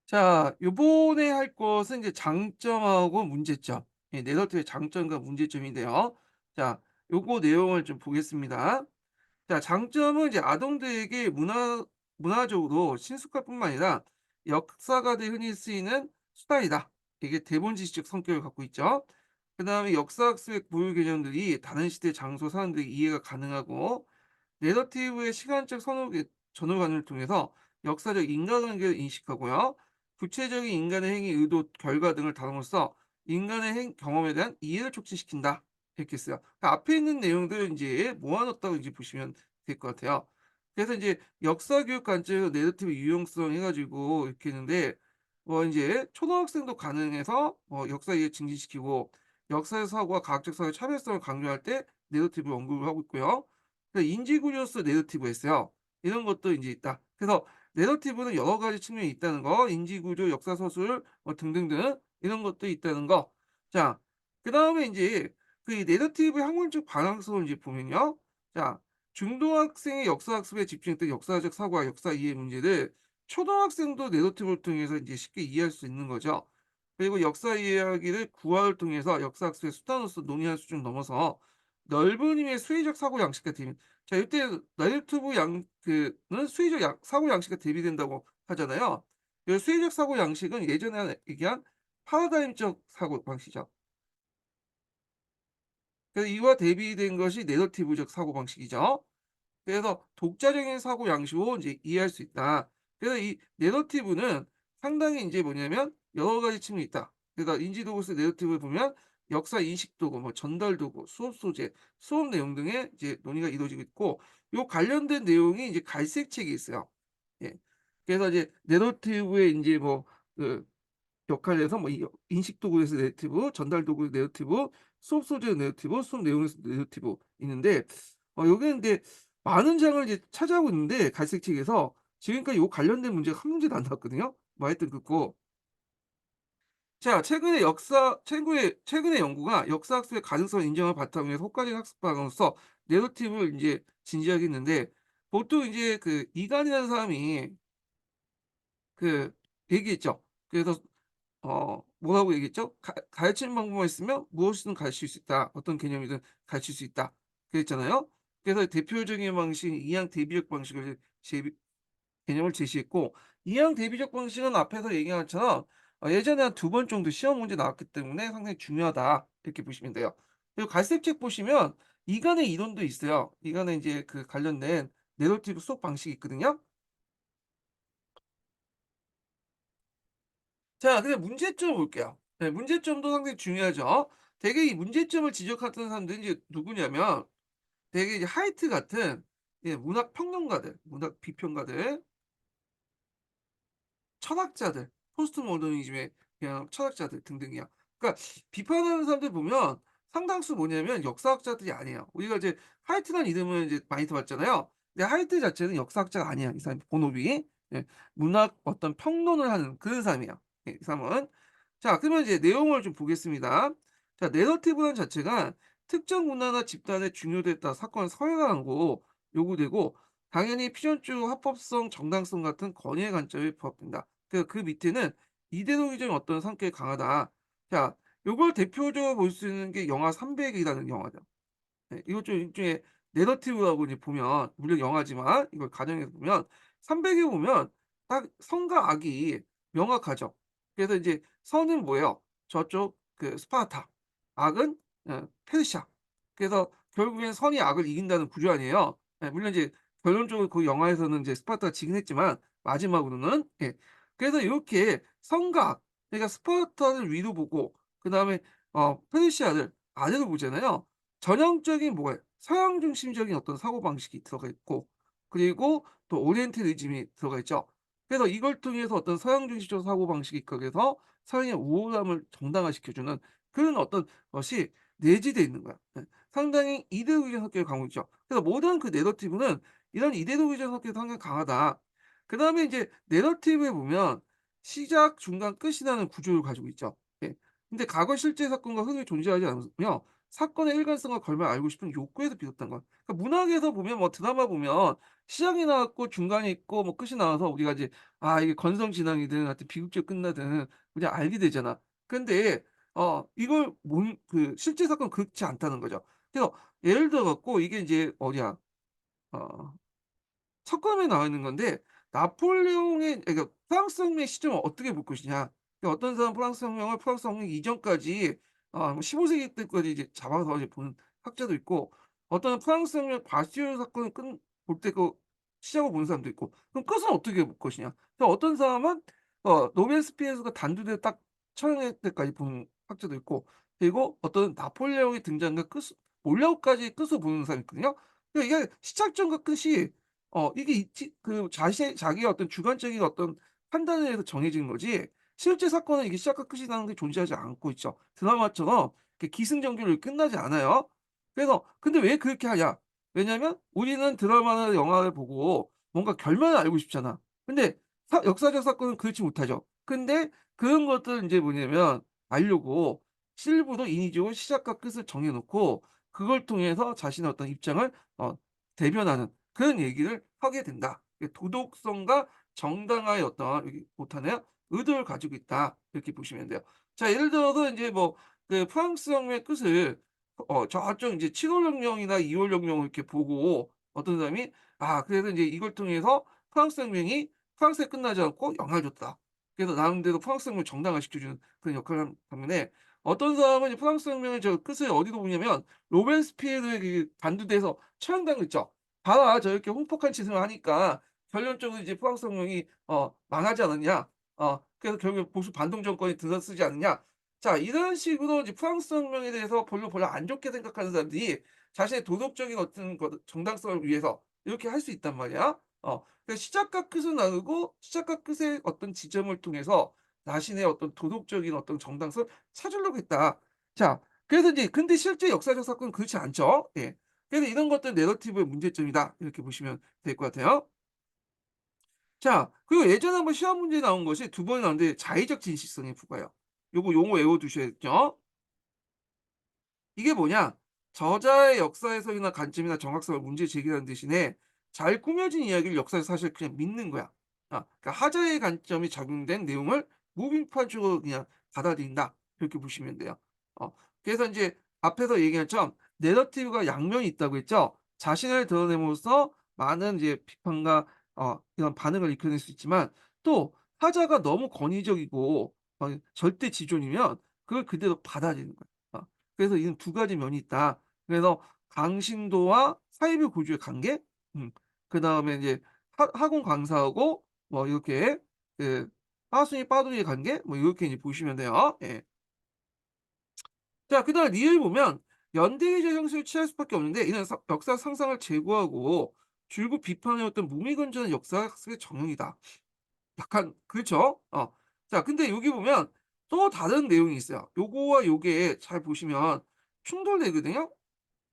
자, 요번에 할 것은 이제 장점하고 문제점. 예, 내러티브의 장점과 문제점인데요. 자, 요거 내용을 좀 보겠습니다. 자, 장점은 이제 아동들에게 문화적으로 친숙할 뿐만 아니라 역사가들이 흔히 쓰이는 수단이다. 이게 대본 지식적 성격을 갖고 있죠. 그다음에 역사학습의 고유 개념들이 다른 시대, 장소, 사람들이 이해가 가능하고 내러티브의 시간적 전후관을 통해서 역사적 인과관계를 인식하고요. 구체적인 인간의 행위, 의도, 결과 등을 다rum으로써 인간의 경험에 대한 이해를 촉진시킨다. 이렇게 써요. 그러니까 앞에 있는 내용들을 이제 모아놨다고 이제 보시면 될 것 같아요. 그래서 이제 역사 교육 관점에서 내러티브 유용성 해가지고 이렇게 했는데 뭐 이제 초등학생도 가능해서 역사 이해 증진시키고 역사의 사고와 과학적 사고의 차별성을 강조할 때 내러티브 언급을 하고 있고요. 인지구조스 내러티브였어요. 이런 것도 인제 있다. 그래서 내러티브는 여러 가지 측면이 있다는 거, 인지구조, 역사서술 등등등 이런 것도 있다는 거. 자, 그다음에 인제 그 내러티브의 학문적 방향성을 이제 보면요. 자, 중등학생의 역사학습에 집중했던 역사적 사고와 역사 이해 문제를 초등학생도 내러티브를 통해서 인제 쉽게 이해할 수 있는 거죠. 그리고 역사 이야기를 구화를 통해서 역사학습의 수단으로서 논의할 수준을 넘어서 넓은 의미의 수의적 사고 양식과 대비. 자, 이때 나이트브 그는 수의적 사고 양식과 대비된다고 하잖아요. 이 수의적 사고 양식은 예전에 얘기한 파라다임적 사고 방식이죠. 그래서 이와 대비된 것이 내러티브적 사고 방식이죠. 그래서 독자적인 사고 양식으로 이제 이해할 수 있다. 그래서 이 내러티브는 상당히 인제 뭐냐면 여러 가지 측면이 있다. 그러니까 인지 도구에서 내러티브를 보면 역사 인식 도구, 뭐 전달 도구, 수업 소재, 수업 내용 등의 이제 논의가 이루어지고 있고 요 관련된 내용이 이제 갈색책이 있어요. 예. 그래서 이제 내러티브의 인제 그 역할에서 뭐 이 인식 도구에서 내러티브, 전달 도구 내러티브, 수업 소재 내러티브, 수업 내용에서 내러티브 있는데 여기는 근데 많은 장을 이제 차지하고 있는데 갈색 책에서 지금까지 요 관련된 문제가 한 문제도 안 나왔거든요. 뭐 하여튼 그렇고 자, 최근의 연구가 역사학습의 가능성을 인정한 바탕에 효과적인 학습 방향으로서 내러티브를 인제 진지하게 했는데 보통 이제 그 이간이라는 사람이 그 얘기했죠. 그래서 뭐라고 얘기했죠? 가르치는 방법만 있으면 무엇이든 가르칠 수 있다. 어떤 개념이든 가르칠 수 있다. 그랬잖아요. 그래서 대표적인 방식인 이항 대비적 방식을 개념을 제시했고 이항 대비적 방식은 앞에서 얘기한 것처럼 예전에 한 두 번 정도 시험 문제 나왔기 때문에 상당히 중요하다. 이렇게 보시면 돼요. 그리고 갈색책 보시면 이간의 이론도 있어요. 이간에 인제 그 관련된 내러티브 수업 방식이 있거든요. 자, 근데 문제점을 볼게요. 네, 문제점도 상당히 중요하죠. 대개 이 문제점을 지적하던 사람들이 이제 누구냐면 대개 이제 하이트 같은 문학 평론가들, 문학 비평가들, 철학자들, 포스트 모더니즘의 그냥 철학자들 등등이야. 그러니까 비판하는 사람들 보면 상당수 뭐냐면 역사학자들이 아니에요. 우리가 이제 하이트라는 이름을 이제 많이 들어봤잖아요. 근데 하이트 자체는 역사학자가 아니야. 이 사람 본업이. 예. 문학 어떤 평론을 하는 그런 사람이에요. 예, 이 사람은. 자, 그러면 이제 내용을 좀 보겠습니다. 자, 내러티브라는 자체가 특정 문화나 집단의 중요도에 따라 사건을 서열화하고 요구되고 당연히 필연적 합법성, 정당성 같은 권위의 관점이 부합된다. 그 밑에는 이데올로기적인 어떤 성격이 강하다. 자, 요걸 대표적으로 볼 수 있는 게 영화 300이라는 영화죠. 네, 이것 좀 일종의 내러티브라고 이제 보면 물론 영화지만 이걸 가정해서 보면 300에 보면 딱 선과 악이 명확하죠. 그래서 이제 선은 뭐예요? 저쪽 그 스파르타, 악은 페르시아. 그래서 결국엔 선이 악을 이긴다는 구조 아니에요. 예, 물론 이제 결론적으로 그 영화에서는 이제 스파르타가 지긴 했지만 마지막으로는 예. 그래서 이렇게 선과 악 그러니까 스파르타를 위로 보고 그다음에 페르시아를 아래로 보잖아요. 전형적인 뭐예요? 서양 중심적인 어떤 사고방식이 들어가 있고 그리고 또 오리엔탈리즘이 들어가 있죠. 그래서 이걸 통해서 어떤 서양 중심적 사고방식이 거기에서 서양의 우월함을 정당화시켜 주는 그런 어떤 것이 내재되어 있는 거야. 예. 상당히 이데올로기적 성격이 강하고 있죠. 그래서 모든 그 내러티브는 이런 이데올로기적 성격이 상당히 강하다. 그다음에 인제 내러티브에 보면 시작, 중간, 끝이라는 구조를 가지고 있죠. 예. 근데 과거 실제 사건과 흔히 존재하지 않으며 사건의 일관성과 결말을 알고 싶은 욕구에서 비롯된 것. 그러니까 문학에서 보면 뭐 드라마 보면 시작이 나왔고 중간이 있고 뭐 끝이 나와서 우리가 이제 이게 건성지낭이든 하여튼 비극적으로 끝나든 우리가 알게 되잖아. 근데 이걸 실제 사건은 그렇지 않다는 거죠. 그래서 예를 들어 갖고 이게 인제 어디야 어 석권에 나와 있는 건데 나폴레옹의 그러니까 프랑스 혁명의 시점을 어떻게 볼 것이냐. 그러니까 어떤 사람은 프랑스 혁명을 프랑스 혁명 이전까지 뭐 15 세기 때까지 이제 잡아서 이제 보는 학자도 있고 어떤 프랑스 혁명 바스티유 사건을 끝 볼 때 그 시작을 보는 사람도 있고 그럼 끝은 어떻게 볼 것이냐. 그러니까 어떤 사람은 로베스피에르가 단두대를 딱 처형할 때까지 보는 학자도 있고 그리고 어떤 나폴레옹의 등장과 올라오까지 끝을 보는 사람이 있거든요. 그러니까 이게 시작점과 끝이 이게 있지 자기의 어떤 주관적인 어떤 판단에 의해서 정해지는 거지 실제 사건은 이게 시작과 끝이라는 게 존재하지 않고 있죠. 드라마처럼 이렇게 기승전결로 끝나지 않아요. 그래서 근데 왜 그렇게 하냐? 왜냐면 우리는 드라마나 영화를 보고 뭔가 결말을 알고 싶잖아. 근데 역사적 사건은 그렇지 못하죠. 근데 그런 것들 인제 뭐냐면 알려고 일부러 인위적으로 시작과 끝을 정해 놓고 그걸 통해서 자신의 어떤 입장을 대변하는 그런 얘기를 하게 된다. 도덕성과 정당화의 어떤 여기 못하나요? 의도를 가지고 있다. 이렇게 보시면 돼요. 자 예를 들어서 인제 뭐 프랑스 혁명의 끝을 저쪽 인제 7 월 혁명이나 2월 혁명을 이렇게 보고 어떤 사람이 그래서 인제 이걸 통해서 프랑스 혁명이 프랑스에 끝나지 않고 영향을 줬다. 그래서 나름대로 프랑스 혁명을 정당화시켜 주는 그런 역할을 한 반면에 어떤 사람은 이제 프랑스 혁명의 저 끝을 어디서 보냐면 로베스피에르의 그 단두대에서 처형당한 거 있죠. "봐라. 저렇게 흉폭한 짓을 하니까 결론적으로 이제 프랑스 혁명이 망하지 않았냐. 그래서 결국에 보수 반동 정권이 들어서지 않느냐." 자 이런 식으로 이제 프랑스 혁명에 대해서 별로 안 좋게 생각하는 사람들이 자신의 도덕적인 어떤 정당성을 위해서 이렇게 할 수 있단 말이야. 시작과 끝을 나누고 시작과 끝의 어떤 지점을 통해서 자신의 어떤 도덕적인 어떤 정당성을 찾으려고 했다. 자 그래서 이제 근데 실제 역사적 사건은 그렇지 않죠. 예. 그래서 이런 것들 내러티브의 문제점이다. 이렇게 보시면 될 것 같아요. 자 그리고 예전에 한번 시험 문제에 나온 것이 두 번이 나왔는데 자의적 진실성의 부과예요. 요거 용어 외워 두셔야겠죠. 이게 뭐냐? 저자의 역사 해석이나 관점이나 정확성을 문제 제기하는 대신에 잘 꾸며진 이야기를 역사에서 사실 그냥 믿는 거야. 그러니까 하자의 관점이 적용된 내용을 무비판적으로 그냥 받아들인다. 이렇게 보시면 돼요. 어 그래서 인제 앞에서 얘기한 것처럼 내러티브가 양면이 있다고 했죠. 자신을 드러냄으로써 많은 이제 비판과 이런 반응을 일으켜낼 수 있지만 또 하자가 너무 권위적이고 절대지존이면 그걸 그대로 받아들이는 거야. 그래서 이는 두 가지 면이 있다. 그래서 강신도와 사이비 구조의 관계 그다음에 인제 하공 강사하고 뭐 이렇게 그 하순위 빠둥이의 관계 뭐 요렇게 이제 보시면 돼요. 예. 자 그다음에 리을 보면 연대의적 형식을 취할 수밖에 없는데 이는 역사 상상을 제고하고 줄곧 비판해 왔던 무미건조한 역사학습의 정형이다. 약간 그렇죠? 자 근데 여기 보면 또 다른 내용이 있어요. 요거와 요게 잘 보시면 충돌되거든요.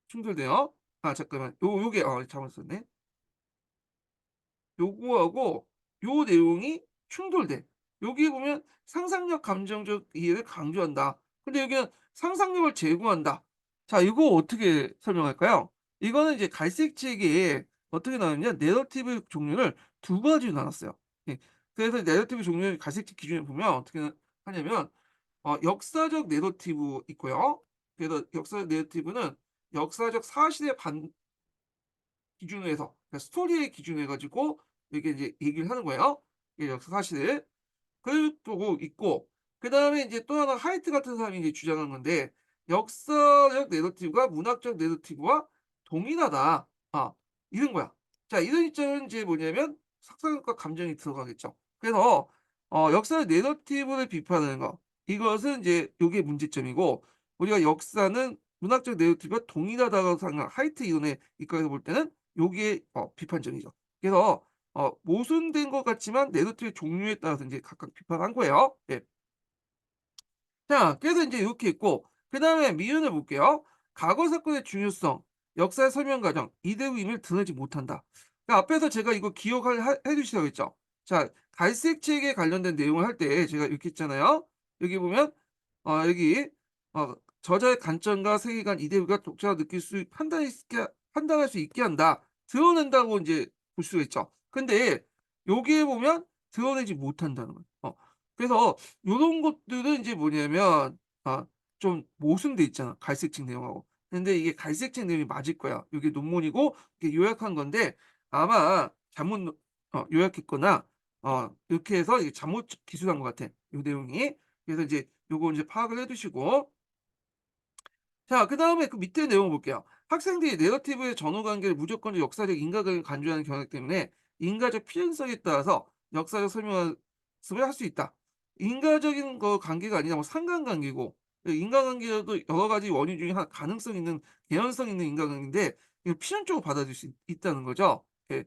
충돌돼요. 잠깐만. 요게 잘못 썼네. 요거하고 요 내용이 충돌돼. 여기 보면 상상력 감정적 이해를 강조한다. 근데 여기는 상상력을 제고한다. 자 이거 어떻게 설명할까요? 이거는 이제 갈색 책에 어떻게 나왔냐 내러티브 종류를 두 가지로 나눴어요. 예. 그래서 내러티브 종류의 갈색 책 기준에 보면 어떻게 하냐면 역사적 내러티브 있고요. 그래서 역사적 내러티브는 역사적 사실에 기준으로 해서 그러니까 스토리의 기준으로 해 가지고 이게 인제 얘기를 하는 거예요. 이 역사 사실을. 그러고 있고 그다음에 인제 또 하나 하이트 같은 사람이 이제 주장한 건데 "역사적 내러티브가 문학적 내러티브와 동일하다." 이런 거야. 자 이런 입장은 이제 뭐냐면 상상력과 감정이 들어가겠죠. 그래서 역사의 내러티브를 비판하는 거 이것은 인제 요게 문제점이고 우리가 역사는 문학적 내러티브가 동일하다고 생각 하이트 이론의 입각에서 볼 때는 요게 비판적이죠. 그래서 모순된 것 같지만 내러티브의 종류에 따라서 인제 각각 비판한 거예요. 예. 자 그래서 인제 요렇게 있고 그다음에 미은을 볼게요. 과거 사건의 중요성, 역사의 설명 과정, 이대로 의미를 드러내지 못한다. 그러니까 앞에서 제가 이거 기억을 해 두시라고 했죠. 자 갈색 책에 관련된 내용을 할 때 제가 이렇게 했잖아요. 여기 보면 여기 어 저자의 관점과 세계관, 이데올기가 독자가 느낄 수 판단할 수 있게 한다. 드러낸다고 인제 볼 수가 있죠. 근데 여기에 보면 드러내지 못한다는 거예요. 그래서 요런 것들은 인제 뭐냐면 좀 모순돼 있잖아, 갈색책 내용하고. 근데 이게 갈색책 내용이 맞을 거야. 요게 논문이고 이게 요약한 건데 아마 잘못 요약했거나 이렇게 해서 이게 잘못 기술한 것 같아, 요 내용이. 그래서 이제 요거 인제 파악을 해 두시고 자 그다음에 그 밑에 내용을 볼게요. 학생들이 내러티브의 전후 관계를 무조건적 역사적 인과관계를 간주하는 경향 때문에 인과적 필연성에 따라서 역사적 설명을 할 수 있다. 인과적인 관계가 아니라 뭐 상관관계고 인과관계도 여러 가지 원인 중에 하나 가능성 있는 개연성 있는 인과관계인데 이걸 필연적으로 받아들일 수 있다는 거죠. 예.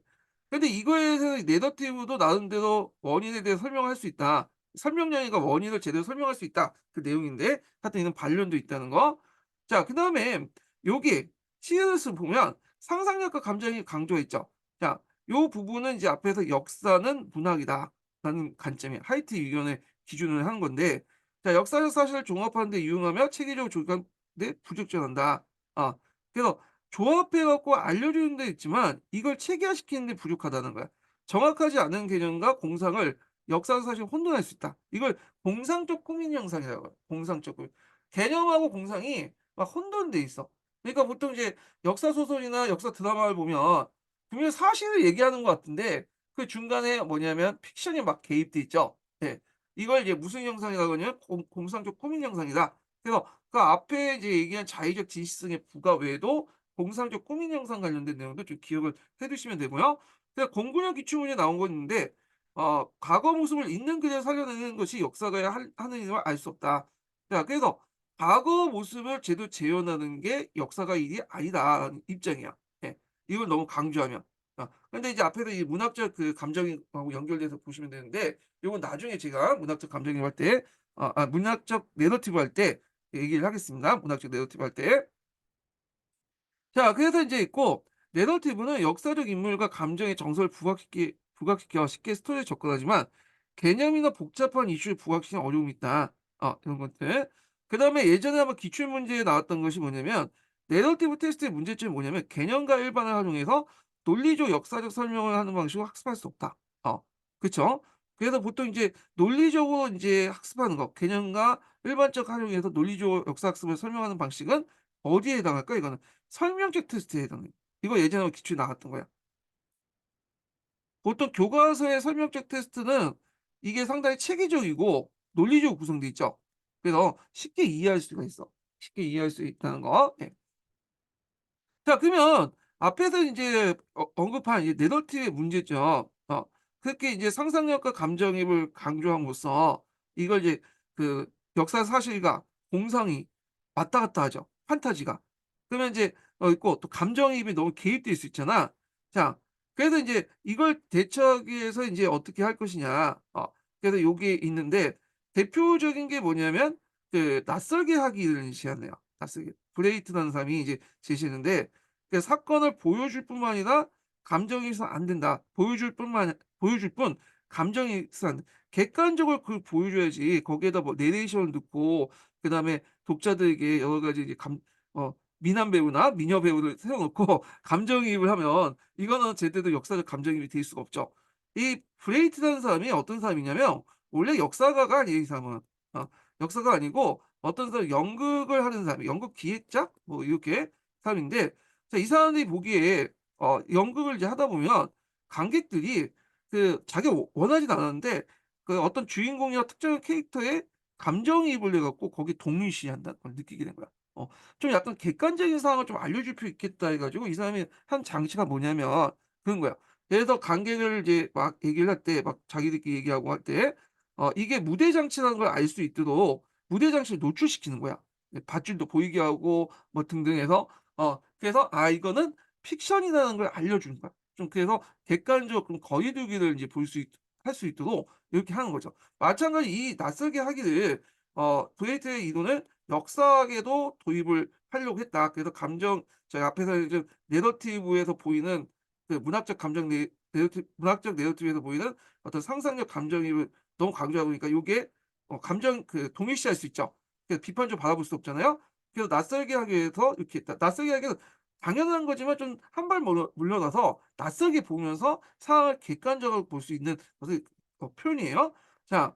근데 이거에 대해서 내러티브도 나름대로 원인에 대해 설명할 수 있다. 설명량이가 원인을 제대로 설명할 수 있다. 그 내용인데 하여튼 이런 반론도 있다는 거. 자 그다음에 여기 시리스 보면 상상력과 감정이 강조했죠. 자 요 부분은 이제 앞에서 "역사는 문학이다."라는 관점이 하이트 의견을 기준으로 한 건데 자 "역사적 사실을 종합하는 데 이용하며 체계적으로 조직하는 데 부적절한다." 그래서 조합해 갖고 알려주는 데 있지만 이걸 체계화시키는 데 부족하다는 거야. 정확하지 않은 개념과 공상을 역사적 사실과 혼돈할 수 있다. 이걸 공상적 꾸민 형상이라고 해요. 공상적 꾸민. 개념하고 공상이 막 혼돈돼 있어. 그러니까 보통 이제 역사 소설이나 역사 드라마를 보면 분명히 사실을 얘기하는 것 같은데 그 중간에 뭐냐면 픽션이 막 개입돼 있죠. 예. 이걸 이제 무슨 형상이라고 하냐면 공상적 꾸민 형상이다. 그래서 그 앞에 이제 얘기한 자의적 진실성의 부가 외에도 공상적 꾸민 형상 관련된 내용도 좀 기억을 해 두시면 되고요. 그래서 공군형 기출문제 나온 거 있는데 과거 모습을 있는 그대로 살려내는 것이 역사가야 하는 일임을 알 수 없다. 자 그래서 과거 모습을 제대로 재현하는 게 역사가 일이 아니다라는 입장이야. 예. 이걸 너무 강조하면. 근데 이제 앞에서 이 문학적 그 감정하고 연결돼서 보시면 되는데 요건 나중에 제가 문학적 감정이입 할 때 문학적 내러티브 할 때 얘기를 하겠습니다. 문학적 내러티브 할 때. 자 그래서 인제 있고 내러티브는 역사적 인물과 감정의 정서를 부각시켜 쉽게 스토리에 접근하지만 개념이나 복잡한 이슈를 부각시키는 어려움이 있다. 이런 것들. 그다음에 예전에 한번 기출 문제에 나왔던 것이 뭐냐면 내러티브 테스트의 문제점이 뭐냐면 개념과 일반을 활용해서 논리적 역사적 설명을 하는 방식으로 학습할 수 없다. 그쵸? 그래서 보통 인제 논리적으로 인제 학습하는 거 개념과 일반적 활용해서 논리적으로 역사 학습을 설명하는 방식은 어디에 해당할까 이거는? 설명적 테스트에 해당해요. 이거 예전에 기출에 나왔던 거야. 보통 교과서의 설명적 테스트는 이게 상당히 체계적이고 논리적으로 구성돼 있죠. 그래서 쉽게 이해할 수가 있어. 쉽게 이해할 수 있다는 거. 예. 자 그러면 앞에서 인제 언급한 이 내러티브의 문제점 그렇게 이제 상상력과 감정이입을 강조함으로써 이걸 이제 그 역사 사실과 공상이 왔다 갔다 하죠, 판타지가. 그러면 인제 있고 또 감정이입이 너무 개입될 수 있잖아. 자 그래서 인제 이걸 대처하기 위해서 인제 어떻게 할 것이냐. 그래서 요게 있는데 대표적인 게 뭐냐면 그 낯설게 하기를 제시하네요. 낯설게. 브레이트라는 사람이 이제 제시했는데 그 사건을 보여줄 뿐만 아니라 감정이입해서는 안 된다. 보여줄 뿐 감정이입해서는 안 돼. 객관적으로 그걸 보여줘야지 거기에다 뭐 내레이션을 넣고 그다음에 독자들에게 여러 가지 이제 미남 배우나 미녀 배우를 세워 놓고 감정이입을 하면 이거는 제대로 역사적 감정이입이 될 수가 없죠. 이 브레이트라는 사람이 어떤 사람이냐면 원래 역사가가 아니에요, 이 사람은. 역사가 아니고 어떤 사람 연극을 하는 사람이에요. 연극 기획자 뭐 이렇게 사람인데 자 이 사람들이 보기에 연극을 이제 하다 보면 관객들이 그 자기가 원하진 않았는데 그 어떤 주인공이나 특정한 캐릭터에 감정이입을 해 갖고 거기에 동의시한다는 걸 느끼게 된 거야. 좀 약간 객관적인 상황을 좀 알려줄 필요 있겠다 해 가지고 이 사람이 한 장치가 뭐냐면 그런 거야. 그래서 관객을 이제 막 얘기를 할 때 막 자기들끼리 얘기하고 할 때 이게 무대 장치라는 걸 알 수 있도록 무대 장치를 노출시키는 거야. 밧줄도 보이게 하고 뭐 등등 해서 그래서 이거는 픽션이라는 걸 알려주는 거야. 좀 그래서 객관적 그런 거리두기를 이제 볼 수 할 수 있도록 이렇게 하는 거죠. 마찬가지 이 낯설게 하기를 브레이트의 이론을 역사학에도 도입을 하려고 했다. 그래서 저희 앞에서 이제 내러티브에서 보이는 그 문학적 내러티브에서 보이는 어떤 상상력 감정이입을 너무 강조하고 그러니까 요게 감정 그 동일시할 수 있죠. 그래서 비판적으로 바라볼 수 없잖아요. 그래서 낯설게 하기 위해서 이렇게 낯설게 하기는 당연한 거지만 좀 한 발 물러나서 낯설게 보면서 상황을 객관적으로 볼 수 있는 것을 표현이에요. 자,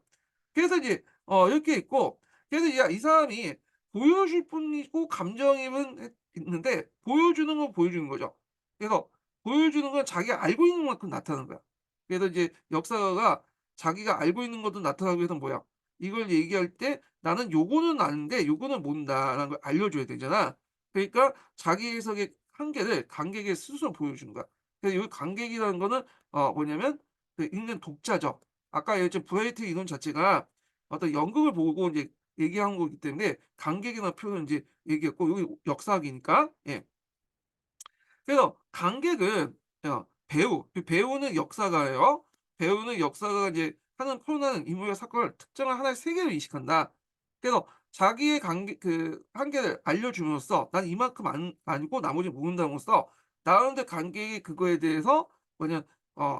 그래서 이제 이렇게 있고, 그래서 이 사람이 보여줄 뿐이고 감정임은 있는데 보여주는 건 보여주는 거죠. 그래서 보여주는 건 자기가 알고 있는 만큼 나타나는 거야. 그래서 이제 역사가가 자기가 알고 있는 것도 나타나기 위해서는 뭐야? 이걸 얘기할 때 "나는 요거는 아는데 요거는 모른다."라는 걸 알려줘야 되잖아. 그러니까 자기 해석의 한계를 관객에게 스스로 보여주는 거야. 그래서 요 관객이라는 거는 뭐냐면 그 읽는 독자죠. 아까 얘기했던 브라이트 이론 자체가 어떤 연극을 보고 인제 얘기한 거기 때문에 관객이라는 표현을 인제 얘기했고 여기 역사학이니까. 예. 그래서 관객은 배우, 그 배우는 역사가예요. 배우는 역사가가 이제 하는 표현하는 인물과 사건을 특정한 하나의 세계로 인식한다. 그래서 자기의 관계 그 한계를 알려줌으로써 '난 이만큼 알고 나머지는 모른다.'함으로써 나름대로 관객이 그거에 대해서 뭐냐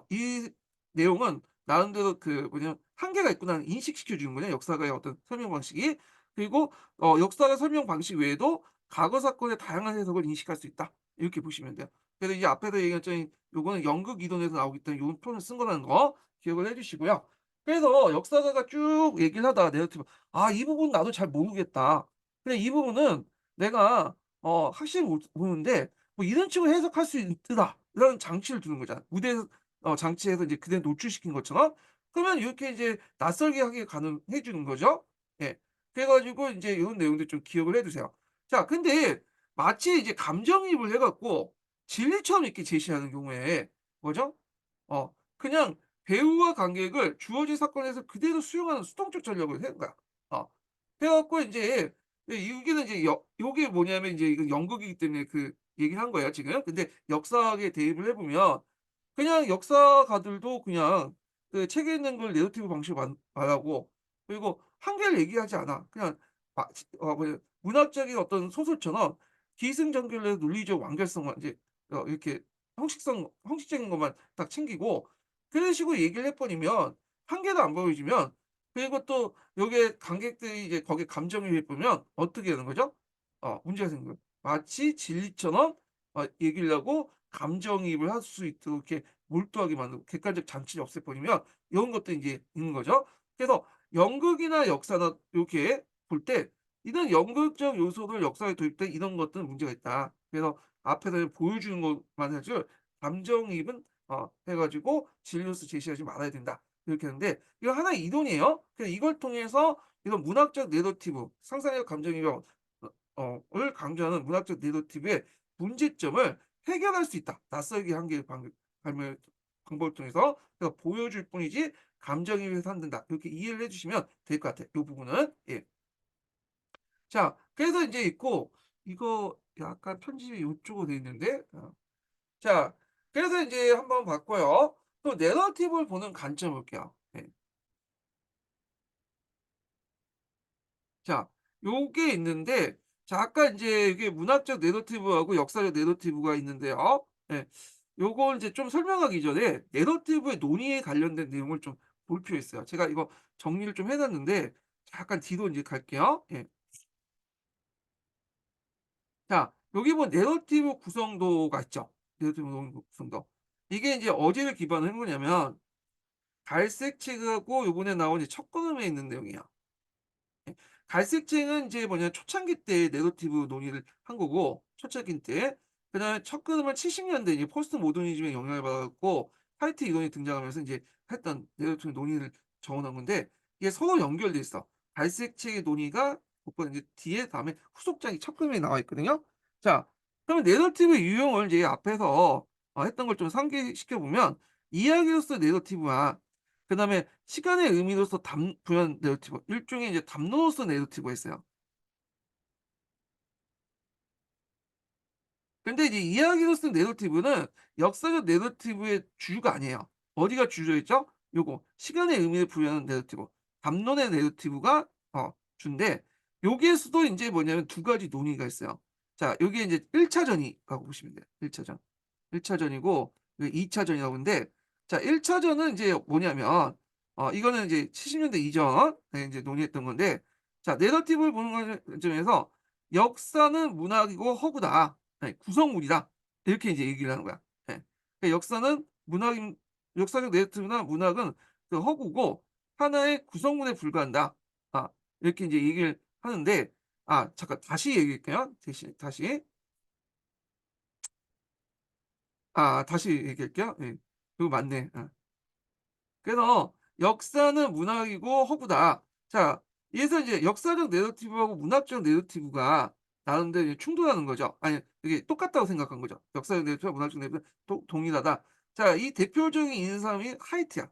이 내용은 나름대로 그 뭐냐 한계가 있구나를 인식시켜 주는 거냐, 역사가의 어떤 설명 방식이. 그리고 역사가 설명 방식 외에도 과거 사건의 다양한 해석을 인식할 수 있다. 이렇게 보시면 돼요. 그래서 이제 앞에서 얘기했던 요거는 연극 이론에서 나오기 때문에 요 표현을 쓴 거라는 거 기억을 해 주시고요. 그래서 역사가가 쭉 얘기를 하다가 내러티브 '아 이 부분 나도 잘 모르겠다. 근데 이 부분은 내가 확실히 모르는데 뭐 이런 식으로 해석할 수 있더라.' 이런 장치를 두는 거잖아. 무대에서 장치에서 이제 그대로 노출시킨 것처럼. 그러면 이렇게 이제 낯설게 하게 가능해 주는 거죠. 예. 그래 가지고 인제 요런 내용들 좀 기억을 해 두세요. 자, 근데 마치 이제 감정이입을 해 갖고 진리처럼 이렇게 제시하는 경우에 뭐죠? 그냥 배우와 관객을 주어진 사건에서 그대로 수용하는 수동적 전략을 하는 거야. 어. 그래 갖고 인제 여기는 이제 요게 뭐냐면 인제 이거 연극이기 때문에 그 얘기를 한 거예요 지금. 근데 역사학에 대입을 해 보면 그냥 역사가들도 그냥 그 책에 있는 걸 내러티브 방식으로 말하고, 그리고 한계를 얘기하지 않아. 그냥 뭐냐 문학적인 어떤 소설처럼 기승전결의 논리적 완결성만 이제 이렇게 형식적인 것만 딱 챙기고 그런 식으로 얘기를 해 버리면 한계도 안 보여주면, 그리고 또 요게 관객들이 이제 거기에 감정이입해 보면 어떻게 되는 거죠? 문제가 생긴 거예요. 마치 진리처럼 얘기를 하고 감정이입을 할 수 있도록 이렇게 몰두하게 만들고 객관적 장치를 없애 버리면 이런 것도 인제 있는 거죠. 그래서 연극이나 역사나 요렇게 볼 때 이런 연극적 요소를 역사에 도입돼 이런 것들은 문제가 있다. 그래서 앞에서 보여주는 것만 하지 감정이입은 해 가지고 진리로서 제시하지 말아야 된다. 이렇게 하는데 이거 하나의 이론이에요. 그래서 이걸 통해서 이런 문학적 내러티브, 상상력 감정이입 을 강조하는 문학적 내러티브의 문제점을 해결할 수 있다. 낯설게 한계의 발명 방법을 통해서 그래서 보여줄 뿐이지 감정이입해서 안 된다. 이렇게 이해를 해 주시면 될 것 같아요, 요 부분은. 예. 자, 그래서 인제 있고 이거 약간 편집이 요쪽으로 돼 있는데 자, 그래서 인제 한번 봤고요. 또 내러티브를 보는 관점 볼게요. 예. 자, 요게 있는데 자 아까 인제 이게 문학적 내러티브하고 역사적 내러티브가 있는데요. 예. 요걸 이제 좀 설명하기 전에 내러티브의 논의에 관련된 내용을 좀 볼 필요가 있어요. 제가 이거 정리를 좀 해 놨는데 잠깐 뒤로 인제 갈게요. 예. 자, 여기 보면 내러티브 구성도가 있죠. 내러티브 구성도. 이게 인제 어디를 기반으로 한 거냐면 갈색 책하고 요번에 나온 이제 첫 걸음에 있는 내용이에요. 예. 갈색증은 이제 뭐냐 초창기 때 내러티브 논의를 한 거고, 초창기 때. 그다음에 첫 그림은 70 년대 이제 포스트 모더니즘의 영향을 받아 갖고 화이트 이론이 등장하면서 인제 했던 내러티브 논의를 적어 놓은 건데 이게 서로 연결돼 있어. 갈색책의 논의가 곧바로 인제 뒤에 다음에 후속작이 첫 그림에 나와 있거든요. 자, 그러면 내러티브 유형을 이제 앞에서 했던 걸 좀 상기시켜 보면 이야기로서 내러티브와 그다음에 시간의 의미로서 부여한 내러티브, 일종의 이제 담론으로서 내러티브가 있어요. 근데 이제 이야기로서 내러티브는 역사적 내러티브의 주류가 아니에요. 어디가 주류였죠? 요거 시간의 의미를 부여하는 내러티브, 담론의 내러티브가 주인데 여기에서도 인제 뭐냐면 두 가지 논의가 있어요. 자, 요게 인제 1 차전이라고 보시면 돼요. 1 차전. 1 차전이고 이게 2 차전이라고 하는데, 자 1 차전은 인제 뭐냐면 이거는 이제 70 년대 이전에 인제 논의했던 건데, 자 내러티브를 보는 관점에서 역사는 문학이고 허구다. 예, 구성물이다. 이렇게 이제 얘기를 하는 거야. 예. 그러니까 역사는 문학인 역사적 내러티브나 문학은 그 허구고 하나의 구성물에 불과한다. 아, 이렇게 이제 얘기를 하는데 잠깐 다시 얘기할게요. 다시. 다시 얘기할게요. 예. 그거 맞네. 그래서 역사는 문학이고 허구다. 자, 여기서 이제 역사적 내러티브하고 문학적 내러티브가 나름대로 이제 충돌하는 거죠. 아니, 이게 똑같다고 생각한 거죠. 역사적 내러티브와 문학적 내러티브는 동일하다. 자, 이 대표적인 인사람이 하이트야.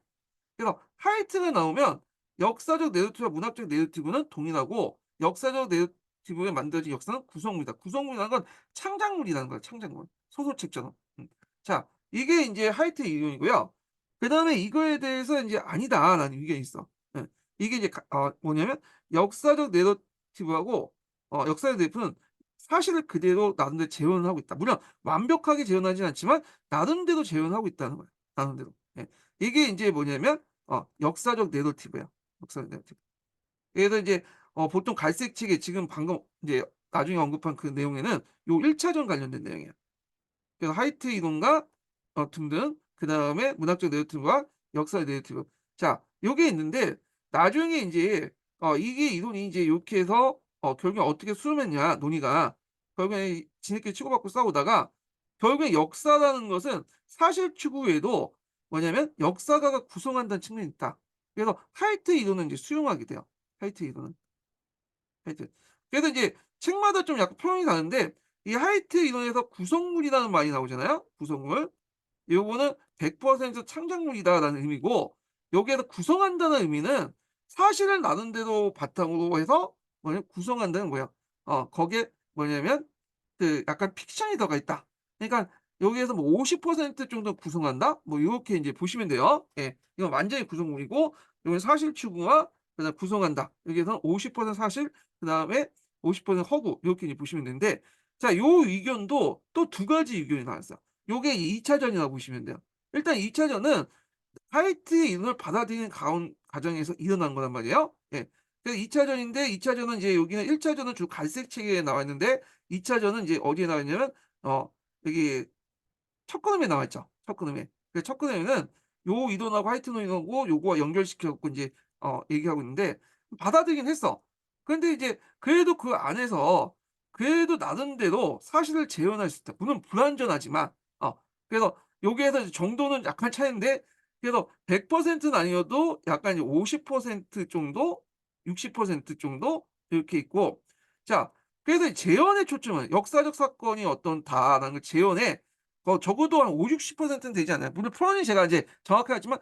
그래서 하이트가 나오면 역사적 내러티브와 문학적 내러티브는 동일하고 역사적 내러티브에 만들어진 역사는 구성물이다. 구성물이라는 건 창작물이라는 거야. 창작물. 소설책처럼. 자, 이게 인제 하이트의 이론이고요. 그다음에 이거에 대해서 인제 "아니다."라는 의견이 있어. 예. 이게 이제 뭐냐면 역사적 내러티브하고 역사적 내러티브는 사실을 그대로 나름대로 재현을 하고 있다. 물론 완벽하게 재현하진 않지만 나름대로 재현하고 있다는 거야, 나름대로. 예. 이게 인제 뭐냐면 역사적 내러티브야. 역사적 내러티브. 그래서 이제 보통 갈색책에 지금 방금 이제 나중에 언급한 그 내용에는 요 1 차전 관련된 내용이야. 그래서 하이트 이론과 등등 그다음에 문학적 내러티브와 역사의 내러티브. 자, 요게 있는데 나중에 인제 이게 이론이 인제 요렇게 해서 결국에 어떻게 수렴했냐 논의가 결국에 지네끼리 치고받고 싸우다가 결국에 역사라는 것은 사실 추구에도 뭐냐면 역사가가 구성한다는 측면이 있다. 그래서 하이트 이론은 인제 수용하게 돼요. 하이트 이론은. 하이트. 그래서 이제 책마다 좀 약간 표현이 다른데 이 하이트 이론에서 구성물이라는 말이 나오잖아요. 구성물. 요거는 100% 창작물이다라는 의미고 여기에서 구성한다는 의미는 사실을 나름대로 바탕으로 해서 뭐냐면 구성한다는 뭐야. 거기에 뭐냐면 그 약간 픽션이 들어가 있다. 그러니까 여기에서 뭐 50% 정도 구성한다? 뭐 요렇게 인제 보시면 돼요. 예. 이건 완전히 구성물이고 요건 사실 추구와 그다음에 구성한다. 여기에서는 50% 사실 그다음에 50% 허구 요렇게 이제 보시면 되는데 자, 요 의견도 또 두 가지 의견이 나왔어요. 요게 2 차전이라고 보시면 돼요. 일단 2 차전은 화이트의 이론을 받아들이는 과정에서 일어난 거란 말이에요. 예. 그래서 2 차전인데 2 차전은 이제 여기는 1 차전은 주로 갈색 책에 나와 있는데 2 차전은 이제 어디에 나와 있냐면 여기 첫 걸음에 나와 있죠. 첫 걸음에. 그 첫 걸음에는 요 이론하고 화이트 논의하고 요거와 연결시켜 갖고 인제 얘기하고 있는데 받아들이긴 했어. 그런데 이제 그래도 그 안에서 그래도 나름대로 사실을 재현할 수 있다. 물론 불완전하지만 그래서 여기에서 이제 정도는 약간 차이인데 그래서 100%는 아니어도 약간 이제 50% 정도, 60% 정도 이렇게 있고 자, 그래서 이 재현의 초점은 역사적 사건이 어떤다라는 걸 재현에 적어도 한 50-60%는 되지 않나요? 물론 표현이 제가 이제 정확하게 하지만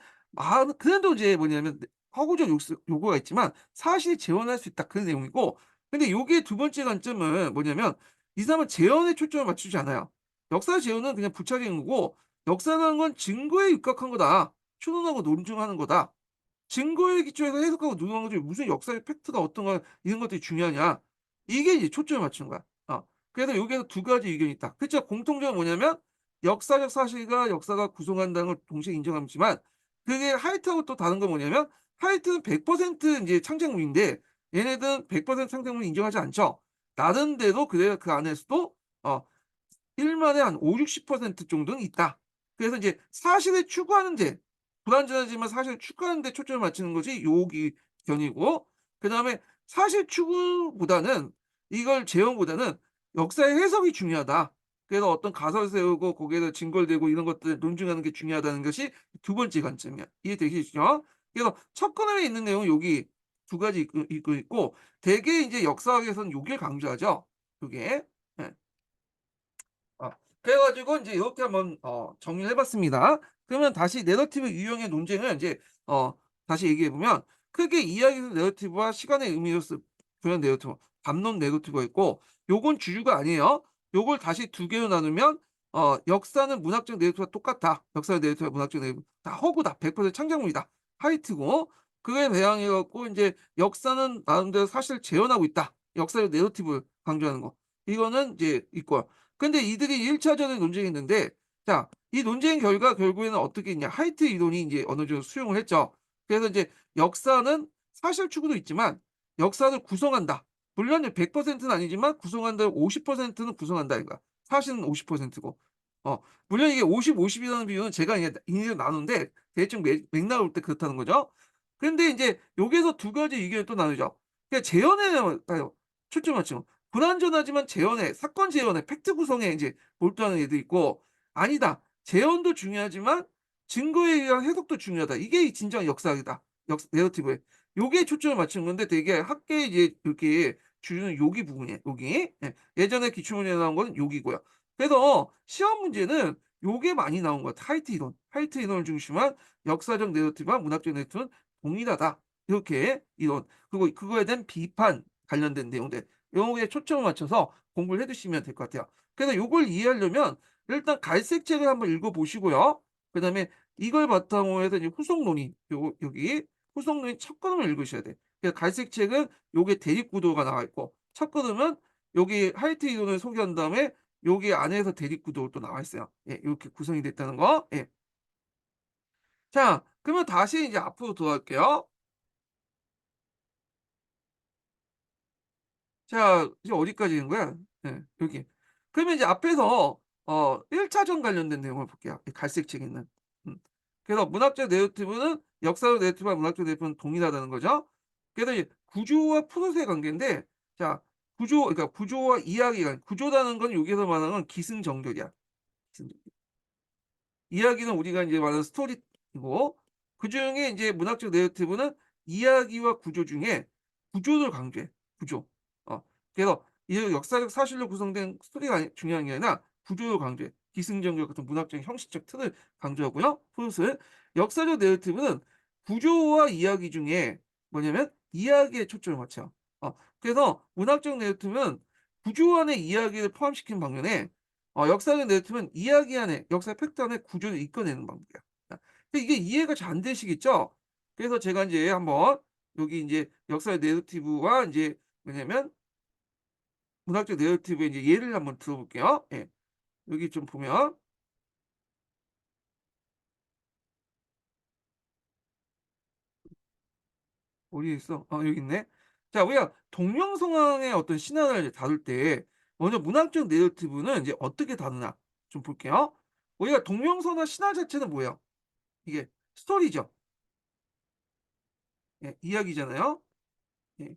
그래도 이제 뭐냐면 허구적 요구가 있지만 사실이 재현할 수 있다 그런 내용이고 근데 요게 두 번째 관점은 뭐냐면 이 사람은 재현에 초점을 맞추지 않아요. 역사 재현은 그냥 부차적인 거고 역사라는 건 증거에 입각한 거다. 추론하고 논증하는 거다. 증거에 기초해서 해석하고 누구한 거지 무슨 역사의 팩트가 어떤가 이런 것들이 중요하냐. 이게 이제 초점을 맞추는 거야. 그래서 여기에서 두 가지 의견이 있다. 그쵸. 공통점은 뭐냐면 역사적 사실과 역사가 구성한다는 걸 동시에 인정하지만 그게 하이트하고 또 다른 건 뭐냐면 하이트는 100% 인제 창작물인데 얘네들은 100% 창작물을 인정하지 않죠. 나름대로 그래 그 안에서도 어 일만에 한 50-60% 정도는 있다. 그래서 이제 사실을 추구하는 데 불완전하지만 사실을 추구하는 데 초점을 맞추는 것이 요기 견이고 그다음에 사실 추구보다는 이걸 재현보다는 역사의 해석이 중요하다. 그래서 어떤 가설을 세우고 거기에다 증거를 대고 이런 것들을 논증하는 게 중요하다는 것이 두 번째 관점이야. 이해되시죠? 그래서 첫 권에 있는 내용은 여기 두 가지 있고 대개 인제 역사학에서는 요길 강조하죠. 요게. 예. 아, 그래 가지고 인제 요렇게 한번 정리를 해 봤습니다. 그러면 다시 내러티브 유형의 논쟁을 인제 어 다시 얘기해 보면 크게 이야기적 내러티브와 시간의 의미로서 표현 내러티브, 담론 내러티브가 있고 요건 주류가 아니에요. 요걸 다시 두 개로 나누면 역사는 문학적 내러티브와 똑같다. 역사적 내러티브와 문학적 내러티브 다 허구다. 100% 창작물이다. 하이트고 그에 배양해 갖고 인제 역사는 나름대로 사실을 재현하고 있다. 역사적 내러티브를 강조하는 거. 이거는 이제 있고요. 근데 이들이 1 차전에 논쟁했는데 자, 이 논쟁 결과 결국에는 어떻게 했냐. 하이트 이론이 인제 어느 정도 수용을 했죠. 그래서 이제 역사는 사실 추구도 있지만 역사를 구성한다. 물론 100%는 아니지만 구성한다 50%는 구성한다 이거야. 사실은 50%고. 어 물론 이게 50, 50 이라는 비율은 제가 그냥 일일이 나눈데 대충 맥락을 볼 때 그렇다는 거죠. 근데 인제 여기에서 두 가지 의견이 또 나누죠. 그러니까 재현에 초점을 맞추는 거. 불완전하지만 재현에 사건 재현에 팩트 구성에 인제 몰두하는 애도 있고 아니다. 재현도 중요하지만 증거에 의한 해석도 중요하다. 이게 이 진정한 역사학이다. 내러티브에. 요게 초점을 맞추는 건데 되게 학계에 이제 이렇게 주는 요기 부분이에요, 요기. 예. 예전에 기출문제에 나온 거는 요기고요. 그래서 시험 문제는 요게 많이 나온 것 같아요. 하이트 이론. 하이트 이론을 중심한 역사적 내러티브와 문학적 내러티브는 동일하다. 이렇게 이론. 그리고 그거에 대한 비판 관련된 내용들. 요거에 초점을 맞춰서 공부를 해 두시면 될 것 같아요. 그래서 요걸 이해하려면 일단 갈색 책을 한번 읽어 보시고요. 그다음에 이걸 바탕으로 해서 이제 후속 논의 여기 후속 논의 첫 걸음을 읽으셔야 돼. 그래서 갈색 책은 요게 대립 구도가 나와 있고 첫 걸음은 여기 하이트 이론을 소개한 다음에 여기 안에서 대립 구도가 또 나와 있어요. 예, 요렇게 구성이 됐다는 거. 예. 자, 그러면 다시 이제 앞으로 돌아갈게요. 자, 이제 어디까지 있는 거야? 예, 여기. 그러면 이제 앞에서 1 차전 관련된 내용을 볼게요, 이 갈색 책에 있는. 음. 그래서 문학적 내러티브는 역사적 내러티브와 문학적 내러티브는 동일하다는 거죠. 그래서 이제 구조와 프로세의 관계인데 자 그러니까 구조와 이야기가 구조라는 건 여기서 말하는 건 기승전결이야. 기승전결. 이야기는 우리가 인제 말하는 스토리고 그중에 인제 문학적 내러티브는 이야기와 구조 중에 구조를 강조해. 구조. 어 그래서 이 역사적 사실로 구성된 스토리가 중요한 게 아니라 구조를 강조해. 기승전결 같은 문학적인 형식적 틀을 강조하고요. 프로스. 역사적 내러티브는 구조와 이야기 중에 뭐냐면 이야기에 초점을 맞춰. 그래서 문학적 내러티브는 구조 안에 이야기를 포함시킨 반면에 역사적 내러티브는 이야기 안에 역사의 팩트 안에 구조를 이끌어내는 방법이야. 근데 이게 이해가 잘 안 되시겠죠? 그래서 제가 인제 한번 여기 인제 역사의 내러티브와 인제 뭐냐면 문학적 내러티브의 인제 예를 한번 들어 볼게요. 예. 여기 좀 보면 어디에 있어? 여기 있네. 자, 우리가 동명성황의 어떤 신화를 다룰 때 먼저 문학적 내러티브는 인제 어떻게 다루나 좀 볼게요. 우리가 동명선화 신화 자체는 뭐예요? 이게 스토리죠. 예, 이야기잖아요. 예.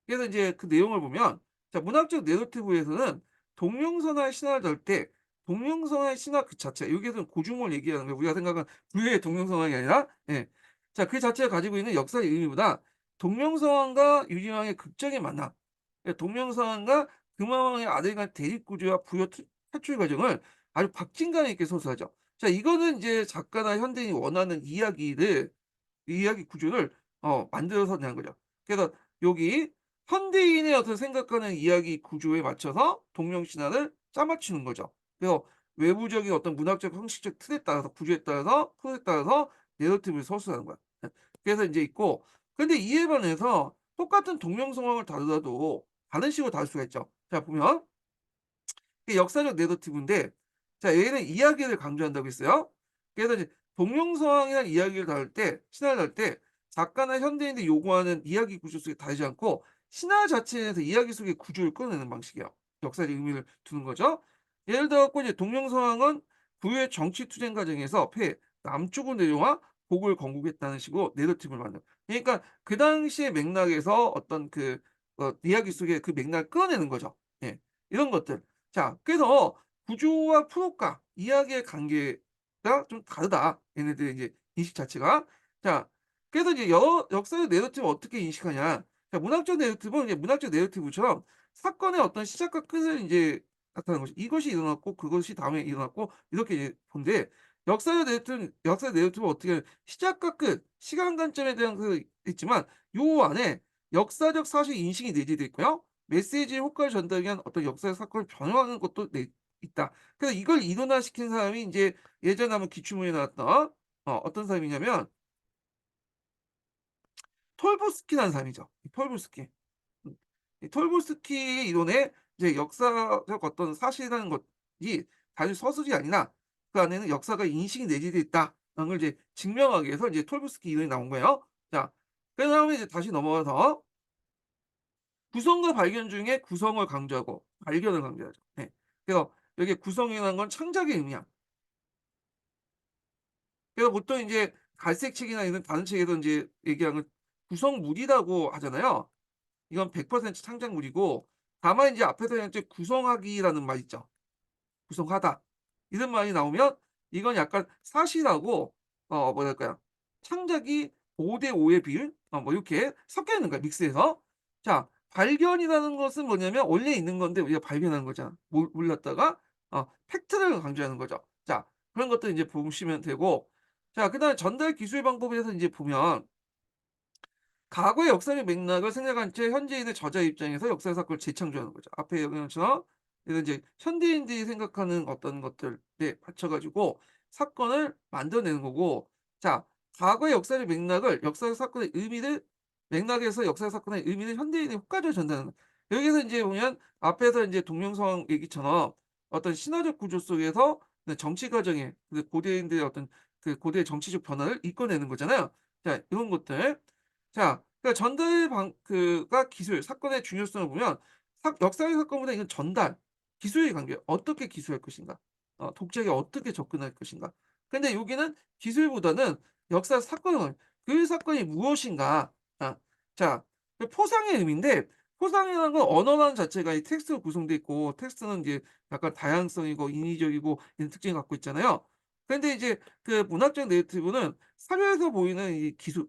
그래서 이제 그 내용을 보면 자 문학적 내러티브에서는 동명선화의 신화를 다룰 때 동명선화의 신화 그 자체 여기에서는 고증을 얘기하는 거예요. 우리가 생각하는 부유의 동명선화가 아니라 예. 자 그 자체가 가지고 있는 역사의 의미보다 동명선화와 유진왕의 극적인 만남 동명선화와 금화왕의 아들 간 대립 구조와 부여 탈출 과정을 아주 박진감 있게 소수하죠. 자 이거는 이제 작가나 현대인이 원하는 이야기를 이 이야기 구조를 만들어서 낸 거죠. 그래서 여기 현대인의 어떤 생각하는 이야기 구조에 맞춰서 동명신화를 짜 맞추는 거죠. 그래서 외부적인 어떤 문학적 형식적 틀에 따라서 구조에 따라서 프로에 따라서 내러티브를 서술하는 거야. 예. 그래서 인제 있고 근데 이에 반해서 똑같은 동명상황을 다루더라도 다른 식으로 다룰 수가 있죠. 자 보면 이게 역사적 내러티브인데 자 얘는 이야기를 강조한다고 했어요. 그래서 이제 동명성황이라는 이야기를 다룰 때 신화를 다룰 때 작가나 현대인들이 요구하는 이야기 구조 속에 다르지 않고 신화 자체에서 이야기 속의 구조를 끌어내는 방식이에요. 역사적 의미를 두는 거죠. 예를 들어 갖고 이제 동명성황은 부유의 정치 투쟁 과정에서 남쪽을 내려와 복을 건국했다는 식으로 내러티브를 만든 그러니까 그 당시의 맥락에서 어떤 그 이야기 속의 그 맥락을 끌어내는 거죠. 예. 이런 것들. 자 그래서 구조와 프로과 이야기의 관계가 좀 다르다. 얘네들의 이제 인식 자체가. 자 그래서 이제 역사적 내러티브를 어떻게 인식하냐. 자 문학적 내러티브는 이제 문학적 내러티브처럼 사건의 어떤 시작과 끝을 인제 나타내는 거죠. 이것이 일어났고 그것이 다음에 일어났고 이렇게 이제 본데 역사적 내러티브는 어떻게 시작과 끝, 시간 관점에 대한 그 있지만 요 안에 역사적 사실 인식이 내재돼 있고요. 메시지의 효과를 전달하기 위한 어떤 역사의 사건을 변형하는 것도 있다. 그래서 이걸 이론화시킨 사람이 인제 예전에 한번 기출문제 나왔던 어떤 사람이냐면 톨부스키라는 사람이죠. 이 톨부스키. 음. 이 톨부스키의 이론에 이제 역사적 어떤 사실이라는 것이 단지 서술이 아니라 그 안에는 역사가 인식이 내재돼 있다라는 걸 이제 증명하기 위해서 이제 톨부스키 이론이 나온 거예요. 자 그다음에 이제 다시 넘어가서 구성과 발견 중에 구성을 강조하고 발견을 강조하죠. 예. 그래서 여기에 구성이라는 건 창작의 의미야. 그래서 보통 인제 갈색 책이나 이런 다른 책에서 인제 얘기하는 구성물이라고 하잖아요. 이건 100% 창작물이고, 다만 인제 앞에서 인제 구성하기라는 말 있죠. 구성하다. 이런 말이 나오면 이건 약간 사실하고 뭐랄까요. 창작이 5대 5의 비율 뭐 요렇게 섞여 있는 거야, 믹스해서. 자, 발견이라는 것은 뭐냐면 원래 있는 건데 우리가 발견하는 거잖아. 몰랐다가 팩트를 강조하는 거죠. 자, 그런 것들 인제 보시면 되고, 자 그다음에 전달 기술 방법에서 인제 보면 과거의 역사적 맥락을 생략한 채 현재인의 저자 입장에서 역사 사건을 재창조하는 거죠. 앞에 얘기한 것처럼 이런 이제 현대인들이 생각하는 어떤 것들에 받쳐 가지고 사건을 만들어내는 거고, 자 과거의 역사적 맥락을 역사적 사건의 의미를 맥락에서 역사적 사건의 의미를 현대인에 효과적으로 전달하는 거. 여기서 인제 보면 앞에서 인제 동명성 얘기처럼 어떤 신화적 구조 속에서 그 정치 과정에 그 고대인들의 어떤 그 고대의 정치적 변화를 이끌어내는 거잖아요. 자 이런 것들. 자 그러니까 전달 방 그가 기술, 사건의 중요성을 보면 역사의 사건보다 이건 전달, 기술의 관계예요. 어떻게 기술할 것인가. 독자에게 어떻게 접근할 것인가. 근데 여기는 기술보다는 역사 사건을 그 사건이 무엇인가. 자 그 포상의 의미인데, 포상이라는 건 언어라는 자체가 이 텍스트로 구성돼 있고, 텍스트는 이제 약간 다양성이고 인위적이고 이런 특징을 갖고 있잖아요. 근데 이제 그 문학적 내러티브는 사료에서 보이는 이 기술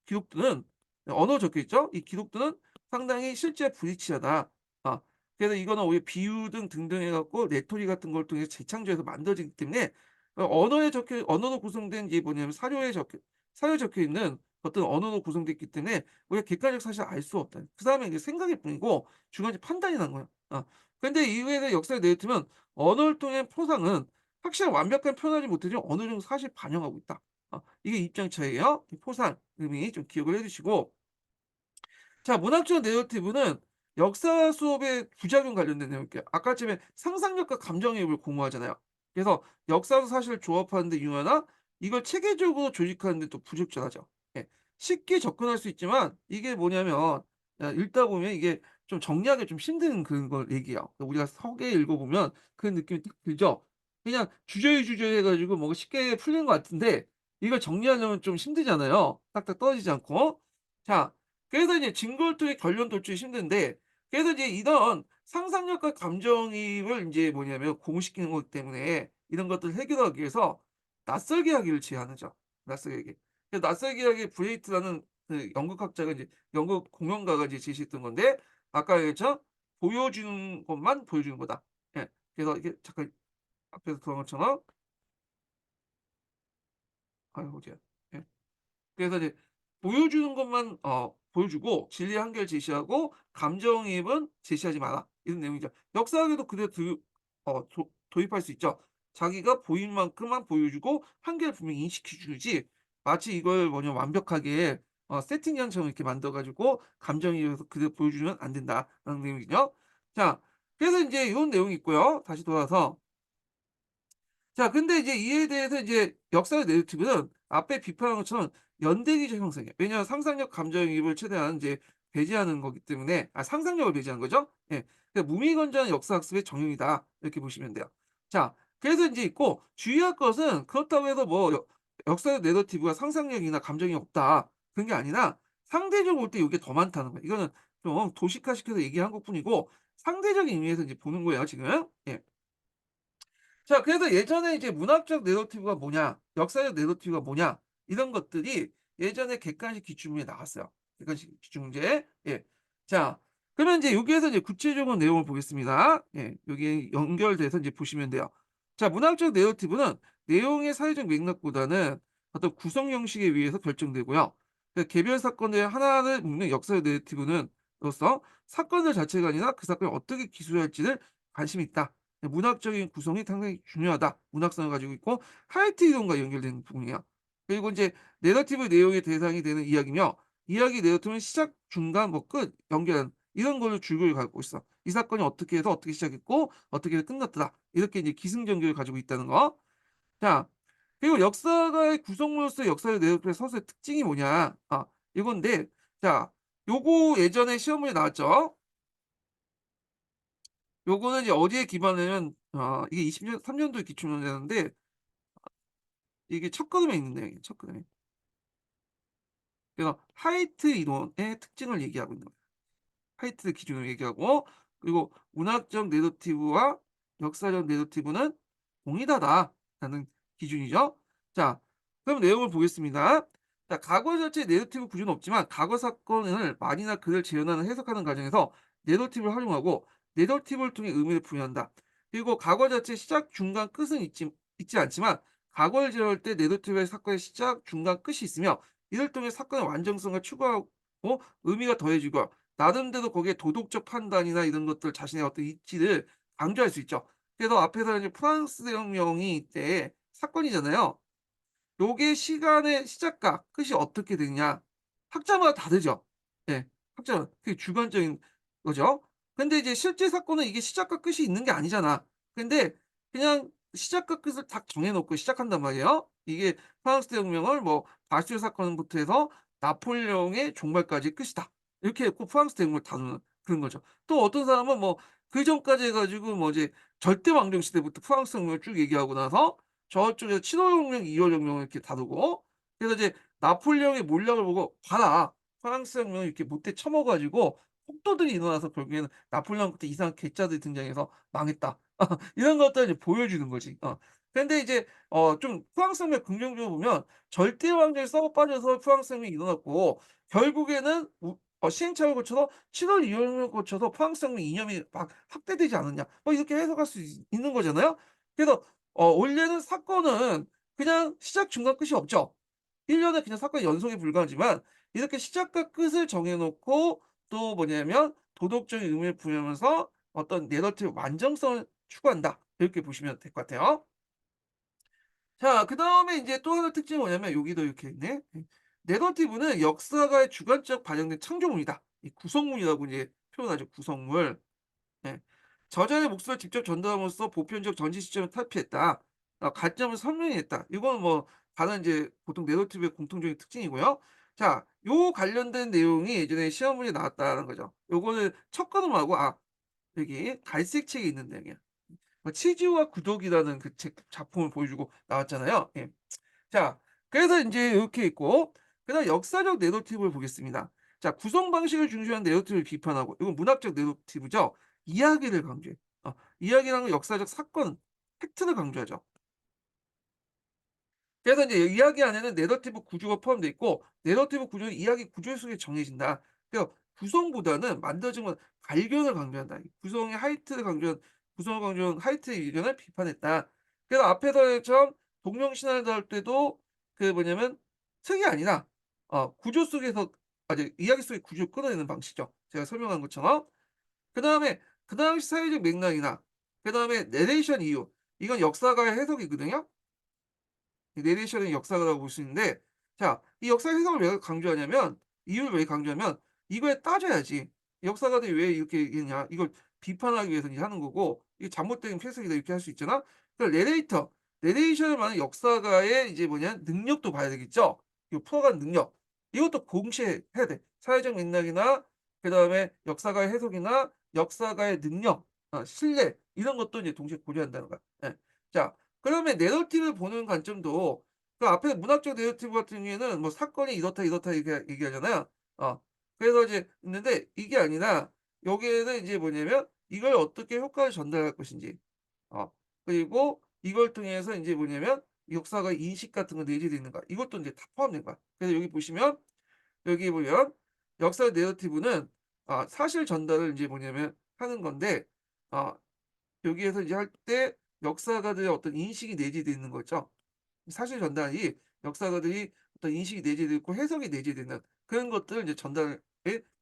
기록들은 언어로 적혀 있죠. 이 기록들은 상당히 실제 불일치하다. 아 그래서 이거는 오히려 비유 등 등등 해 갖고 레토리 같은 걸 통해서 재창조해서 만들어지기 때문에 언어로 구성된 게 뭐냐면 사료에 적혀 있는 어떤 언어로 구성되어 있기 때문에 우리가 객관적 사실을 알 수 없다. 그다음에 이게 생각일 뿐이고 중요한 게 판단이 난 거야. 근데 이후에 역사에 내뱉으면 언어를 통한 포상은 확실한 완벽한 표현하지 못하지만 어느 정도 사실 반영하고 있다. 이게 입장 차이예요. 이 포상 의미 좀 기억을 해 두시고, 자 문학적 내러티브는 역사 수업의 부작용 관련된 내용일게요. 아까쯤에 상상력과 감정이입을 공부하잖아요. 그래서 역사와 사실을 조합하는 데 유효하나 이걸 체계적으로 조직하는 데 또 부적절하죠. 예. 쉽게 접근할 수 있지만 이게 뭐냐면 읽다 보면 이게 좀 정리하기 좀 힘든 그런 걸 얘기해요. 우리가 서계 읽어 보면 그런 느낌이 딱 들죠. 그냥 주저리주저리 해 가지고 뭔가 쉽게 풀리는 것 같은데 이걸 정리하려면 좀 힘들잖아요, 딱딱 떨어지지 않고. 자 그래서 이제 증거를 통해 결론 도출이 힘든데, 그래서 이제 이런 상상력과 감정이입을 인제 뭐냐면 공유시키는 거기 때문에 이런 것들을 해결하기 위해서 낯설게 하기를 제안하죠. 낯설게 하기. 그 낯설게 하기 브레이트라는 그 연극학자가 이제 연극 공연가가 이제 제시했던 건데, 아까 얘기했죠? 보여주는 것만 보여주는 거다. 예. 그래서 이게 잠깐 앞에서 그런 것처럼 아이고 어디야. 예. 그래서 이제 보여주는 것만 보여주고 진리의 한계를 제시하고 감정이입은 제시하지 마라. 이런 내용이죠. 역사학에도 그대로 도입할 수 있죠. 자기가 보인 만큼만 보여주고 한계를 분명히 인식해 주지, 마치 이걸 뭐냐 완벽하게 세팅장처럼 이렇게 만들어 가지고 감정이입해서 그대로 보여주면 안 된다라는 내용이죠. 자 그래서 인제 요런 내용이 있고요. 다시 돌아와서 자 근데 이제 이에 대해서 이제 역사의 내러티브는 앞에 비판한 것처럼 연대기적 형성이에요. 왜냐하면 상상력 감정이입을 최대한 이제 배제하는 거기 때문에 상상력을 배제하는 거죠. 예. 그러니까 무미건조한 역사학습의 정형이다. 이렇게 보시면 돼요. 자 그래서 인제 있고 주의할 것은 그렇다고 해서 뭐 역사의 내러티브가 상상력이나 감정이 없다, 그런 게 아니라 상대적으로 볼 때 요게 더 많다는 거예요. 이거는 좀 도식화시켜서 얘기한 것뿐이고 상대적인 의미에서 이제 보는 거예요 지금. 예. 자 그래서 예전에 이제 문학적 내러티브가 뭐냐, 역사적 내러티브가 뭐냐, 이런 것들이 예전에 객관식 기출문제에 나왔어요. 객관식 기출문제. 예. 자 그러면 인제 여기에서 이제 구체적인 내용을 보겠습니다. 예. 여기에 연결돼서 인제 보시면 돼요. 자 문학적 내러티브는 내용의 사회적 맥락보다는 어떤 구성 형식에 의해서 결정되고요. 그 개별 사건의 하나를 묶는 역사적 내러티브는 로서 사건들 자체가 아니라 그 사건이 어떻게 기술할지를 관심이 있다. 문학적인 구성이 상당히 중요하다. 문학성을 가지고 있고 하이트 이론과 연결되는 부분이에요. 그리고 인제 내러티브 내용의 대상이 되는 이야기며, 이야기 내러티브는 시작, 중간, 뭐 끝 연결하는 이런 걸로 줄거리를 갖고 있어. 이 사건이 어떻게 해서 어떻게 시작했고 어떻게 해서 끝났더라. 이렇게 이제 기승전결을 가지고 있다는 거. 자 그리고 역사가의 구성으로서의 역사적 내러티브의 서술의 특징이 뭐냐. 이건데 자 요거 예전에 시험 문제 나왔죠. 요거는 이제 어디에 기반하냐면 이게 2003 년도에 기출 문제였는데 이게 첫 걸음에 있는 내용이에요, 첫 걸음에. 그래서 하이트 이론의 특징을 얘기하고 있는 거예요. 하이트 기준을 얘기하고 그리고 문학적 내러티브와 역사적 내러티브는 동일하다라는 기준이죠. 자, 그럼 내용을 보겠습니다. 자, 과거 자체의 내러티브 구조는 없지만 과거 사건을 말이나 글을 재현하는 해석하는 과정에서 내러티브를 활용하고 내러티브를 통해 의미를 부여한다. 그리고 과거 자체의 시작, 중간, 끝은 있지 않지만 과거를 재현할 때 내러티브의 사건의 시작, 중간, 끝이 있으며 이를 통해 사건의 완전성을 추구하고 의미가 더해지고 나름대로 거기에 도덕적 판단이나 이런 것들 자신의 어떤 이치를 강조할 수 있죠. 그래서 앞에서 이제 프랑스 혁명이 이때 사건이잖아요. 요게 시간의 시작과 끝이 어떻게 되느냐. 학자마다 다르죠. 예. 학자마다. 그게 주관적인 거죠. 근데 이제 실제 사건은 이게 시작과 끝이 있는 게 아니잖아. 근데 그냥 시작과 끝을 딱 정해 놓고 시작한단 말이에요. 이게 프랑스 혁명을 뭐 바스틸 사건부터 해서 나폴레옹의 종말까지 끝이다. 이렇게 했고 프랑스 대혁명을 다루는 그런 거죠. 또 어떤 사람은 뭐 그전까지 해 가지고 뭐 이제 절대 왕정 시대부터 프랑스 혁명을 쭉 얘기하고 나서 저쪽에서 7월 혁명, 2월 혁명을 이렇게 다루고 그래서 이제 나폴레옹의 몰락을 보고 '봐라. 프랑스 혁명을 이렇게 못돼 쳐먹어 가지고 폭도들이 일어나서 결국에는 나폴레옹 끝에 이상한 괴짜들이 등장해서 망했다.' 이런 것들을 이제 보여주는 거지. 근데 이제 좀 프랑스 혁명 긍정적으로 보면 절대 왕조에 썩어 빠져서 프랑스 혁명이 일어났고 결국에는 시행착오를 거쳐서 7월 2월 혁명을 거쳐서 프랑스 혁명 이념이 막 확대되지 않았냐. 뭐 이렇게 해석할 수 있는 거잖아요. 그래서 원래는 사건은 그냥 시작 중간 끝이 없죠. 1 년에 그냥 사건의 연속에 불과하지만 이렇게 시작과 끝을 정해 놓고 또 뭐냐면 도덕적인 의미를 부여하면서 어떤 내러티브 완전성을 추구한다. 이렇게 보시면 될 것 같아요. 자 그다음에 인제 또 하나 특징이 뭐냐면 여기도 이렇게 있네. 내러티브는 역사가의 주관적 반영된 창조물이다. 이 구성물이라고 이제 표현하죠, 구성물. 예. 저자의 목소리를 직접 전달함으로써 보편적 전시 시점을 탈피했다. 가점을 선명히 했다. 이거는 뭐 다른 이제 보통 내러티브의 공통적인 특징이고요. 자, 요 관련된 내용이 예전에 시험 문제에 나왔다는 거죠. 요거는 첫 걸음하고 여기 갈색 책에 있는 내용이야. 치즈와 구독이라는 그 책 작품을 보여주고 나왔잖아요. 예. 자 그래서 인제 요렇게 있고 그다음 역사적 내러티브를 보겠습니다. 자 구성 방식을 중시하는 내러티브를 비판하고 이건 문학적 내러티브죠. 이야기를 강조해. 이야기라는 건 역사적 사건, 팩트를 강조하죠. 그래서 이제 이야기 안에는 내러티브 구조가 포함되어 있고 내러티브 구조는 이야기 구조 속에 정해진다. 그래서 구성보다는 만들어진 건 발견을 강조한다. 이 구성의 하이트를 강조한 구성을 강조한 하이트의 의견을 비판했다. 그래서 앞에서처럼 동명신화를 다룰 때도 그 뭐냐면 책이 아니라 구조 속에서 이제 이야기 속의 구조를 끌어내는 방식이죠. 제가 설명한 것처럼. 그다음에 그 당시 사회적 맥락이나 그다음에 내레이션 이유 이건 역사가의 해석이거든요. 이 내레이션의 역사라고 볼 수 있는데 자 이 역사 해석을 왜 강조하냐면 이유를 왜 강조하면 이거에 따져야지. 역사가들이 왜 이렇게 얘기했냐 이걸 비판하기 위해서 이제 하는 거고 이게 잘못된 해석이다 이렇게 할 수 있잖아. 그러니까 내레이션을 말하는 역사가의 이제 뭐냐 능력도 봐야 되겠죠. 이 풀어가는 능력. 이것도 동시에 해야 돼. 사회적 맥락이나 그다음에 역사가의 해석이나 역사가의 능력, 신뢰 이런 것도 이제 동시에 고려한다는 거야. 예. 자 그러면 내러티브를 보는 관점도 그 앞에 문학적 내러티브 같은 경우에는 뭐 사건이 이렇다, 이렇다 이렇게 얘기하잖아요. 어. 그래서 이제 있는데 이게 아니라 여기에는 이제 뭐냐면 이걸 어떻게 효과를 전달할 것인지 그리고 이걸 통해서 인제 뭐냐면 역사가 인식 같은 거 내재되어 있는가 이것도 인제 다 포함된 거야. 그래서 여기 보시면 여기 보면 역사 내러티브는 사실 전달을 인제 뭐냐면 하는 건데 어 여기에서 이제 할 때 역사가들의 어떤 인식이 내재되어 있는 거죠. 사실 전달이 역사가들이 어떤 인식이 내재되어 있고 해석이 내재되는 그런 것들을 이제 전달에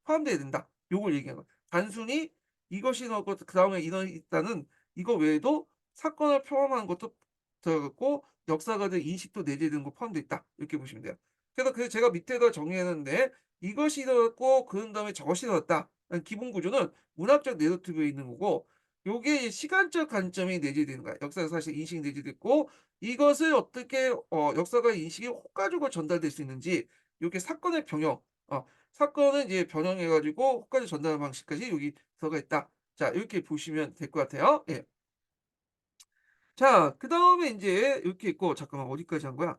포함돼야 된다. 요걸 얘기한 거예요. 단순히 이것이 나오고 그다음에 이런 있다는 이거 외에도 사건을 포함하는 것도 들어갔고 역사가들의 인식도 내재되는 거 포함되어 있다. 이렇게 보시면 돼요. 그래서 제가 밑에다 정리해 놨는데 이것이 일어났고 그런 다음에 저것이 일어났다. 기본 구조는 문학적 내러티브에 있는 거고 요게 시간적 관점이 내재되는 거야. 역사적 사실 인식이 내재됐고 이것을 어떻게 역사가의 인식이 효과적으로 전달될 수 있는지 요게 사건의 변형 사건을 이제 변형해 가지고 효과적 전달 방식까지 여기 들어가 있다. 자 이렇게 보시면 될 것 같아요. 예. 자 그다음에 인제 이렇게 있고 잠깐만 어디까지 한 거야?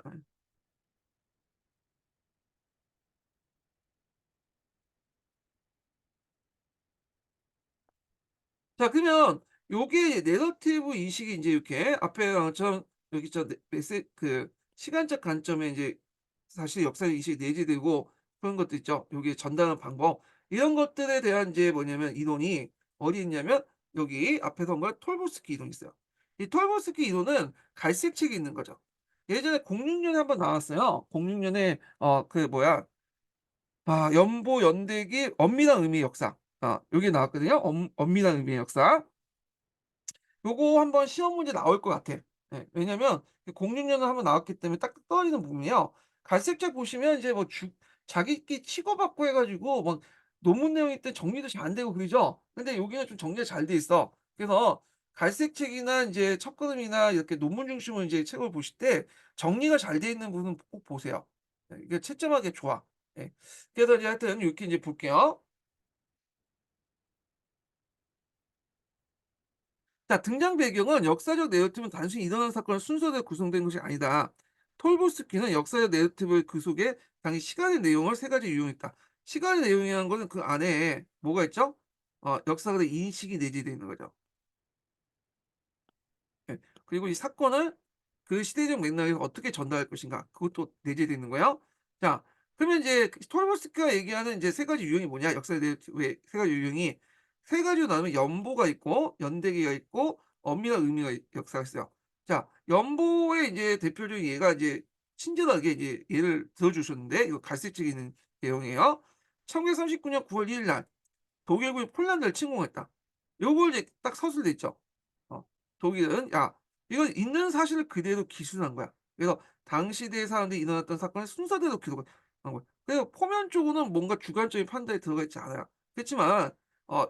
자 그러면 요게 내러티브 인식이 인제 이렇게 앞에 나처럼 여기 저 메시 그 시간적 관점에 인제 사실 역사적 인식이 내재되고 그런 것도 있죠. 요게 전달하는 방법 이런 것들에 대한 인제 뭐냐면 이론이 어디 있냐면 여기 앞에서 본 걸 톨보스키 이론이 있어요. 이 톨보스키 이론은 갈색 책이 있는 거죠. 예전에 06년에 한번 나왔어요. 06년에 그 뭐야 연보 연대기 엄밀한 의미의 역사. 요게 나왔거든요. 엄밀한 의미의 역사. 요거 한번 시험 문제 나올 것 같아. 예. 왜냐면 06년에 한번 나왔기 때문에 딱 떨어지는 부분이요. 갈색책 보시면 이제 뭐 자기끼리 치고받고 해 가지고 막 논문 내용일 때 정리도 잘 안 되고 그러죠. 근데 여기는 좀 정리가 잘 돼 있어. 그래서 갈색책이나 인제 첫걸음이나 이렇게 논문 중심으로 인제 책을 보실 때 정리가 잘 돼 있는 부분 꼭 보세요. 예 이게 채점하기 좋아. 예. 그래서 이제 하여튼 요렇게 인제 볼게요. 자, 등장 배경은 역사적 내러티브는 단순히 일어난 사건을 순서대로 구성된 것이 아니다. 톨보스키는 역사적 내러티브의 그 속에 당시 시간의 내용을 세 가지 이용했다. 시간의 내용이라는 것은 그 안에 뭐가 있죠? 역사의 인식이 내재되어 있는 거죠. 예. 그리고 이 사건을 그 시대적 맥락에서 어떻게 전달할 것인가 그것도 내재되어 있는 거예요. 자 그러면 이제 톨스토이가 얘기하는 이제 세 가지 유형이 뭐냐 역사에 대해 왜 세 가지 유형이 세 가지로 나누면 연보가 있고 연대기가 있고 엄밀한 의미가 역사가 있어요. 자 연보의 이제 대표적인 예가 이제 친절하게 이제 예를 들어 주셨는데 이거 갈색지에 있는 내용이에요. 1939년 9월 1일 날 독일군이 폴란드를 침공했다. 요걸 이제 딱 서술돼 있죠. 어 독일은 "야 이건 있는 사실을 그대로 기술한 거야." 그래서 당시 대 사람들이 일어났던 사건을 순서대로 기록을 한 거야. 그래서 포면적으로는 뭔가 주관적인 판단이 들어가 있지 않아요. 그렇지만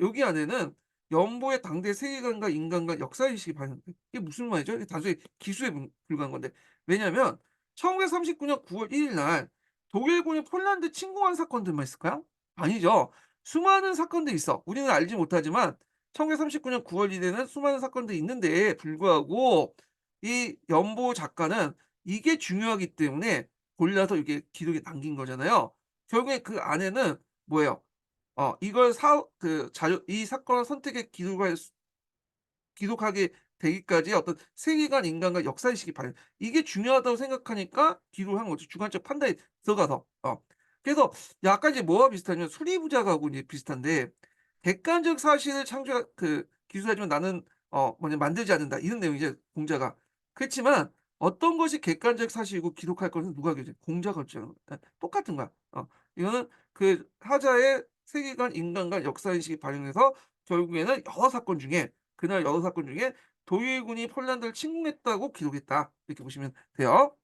여기 안에는 연보의 당대 세계관과 인간과 역사의식이 반영돼. 이게 무슨 말이죠? 이게 단순히 기술에 불과한 건데. 왜냐하면 1939년 9월 1일 날 독일군이 폴란드 침공한 사건들만 있을까요? 아니죠. 수많은 사건들이 있어. 우리는 알지 못하지만 1939년 9월 1 일에는 수많은 사건들이 있는데 불구하고 이 연보 작가는 이게 중요하기 때문에 골라서 이렇게 기록에 남긴 거잖아요. 결국에 그 안에는 뭐예요? 이걸 자료 이 사건을 선택해 기록하게 되기까지의 어떤 세계관, 인간과 역사의식이 발현 이게 중요하다고 생각하니까 기록을 한 거죠. 주관적 판단이 들어가서. 그래서 약간 이제 뭐와 비슷하냐면 수리부작하고 이제 비슷한데 "객관적 사실을 창조하 그 기술하지만 나는 뭐냐 만들지 않는다." 이런 내용이죠 공자가. 그렇지만 어떤 것이 객관적 사실이고 기록할 것은 누가 결정 공자가 결정하는 거야. 똑같은 거야. 이거는 그 하자의 세계관, 인간과 역사의식이 발현해서 결국에는 여러 사건 중에 그날 여러 사건 중에 독일군이 폴란드를 침공했다고 기록했다. 이렇게 보시면 돼요.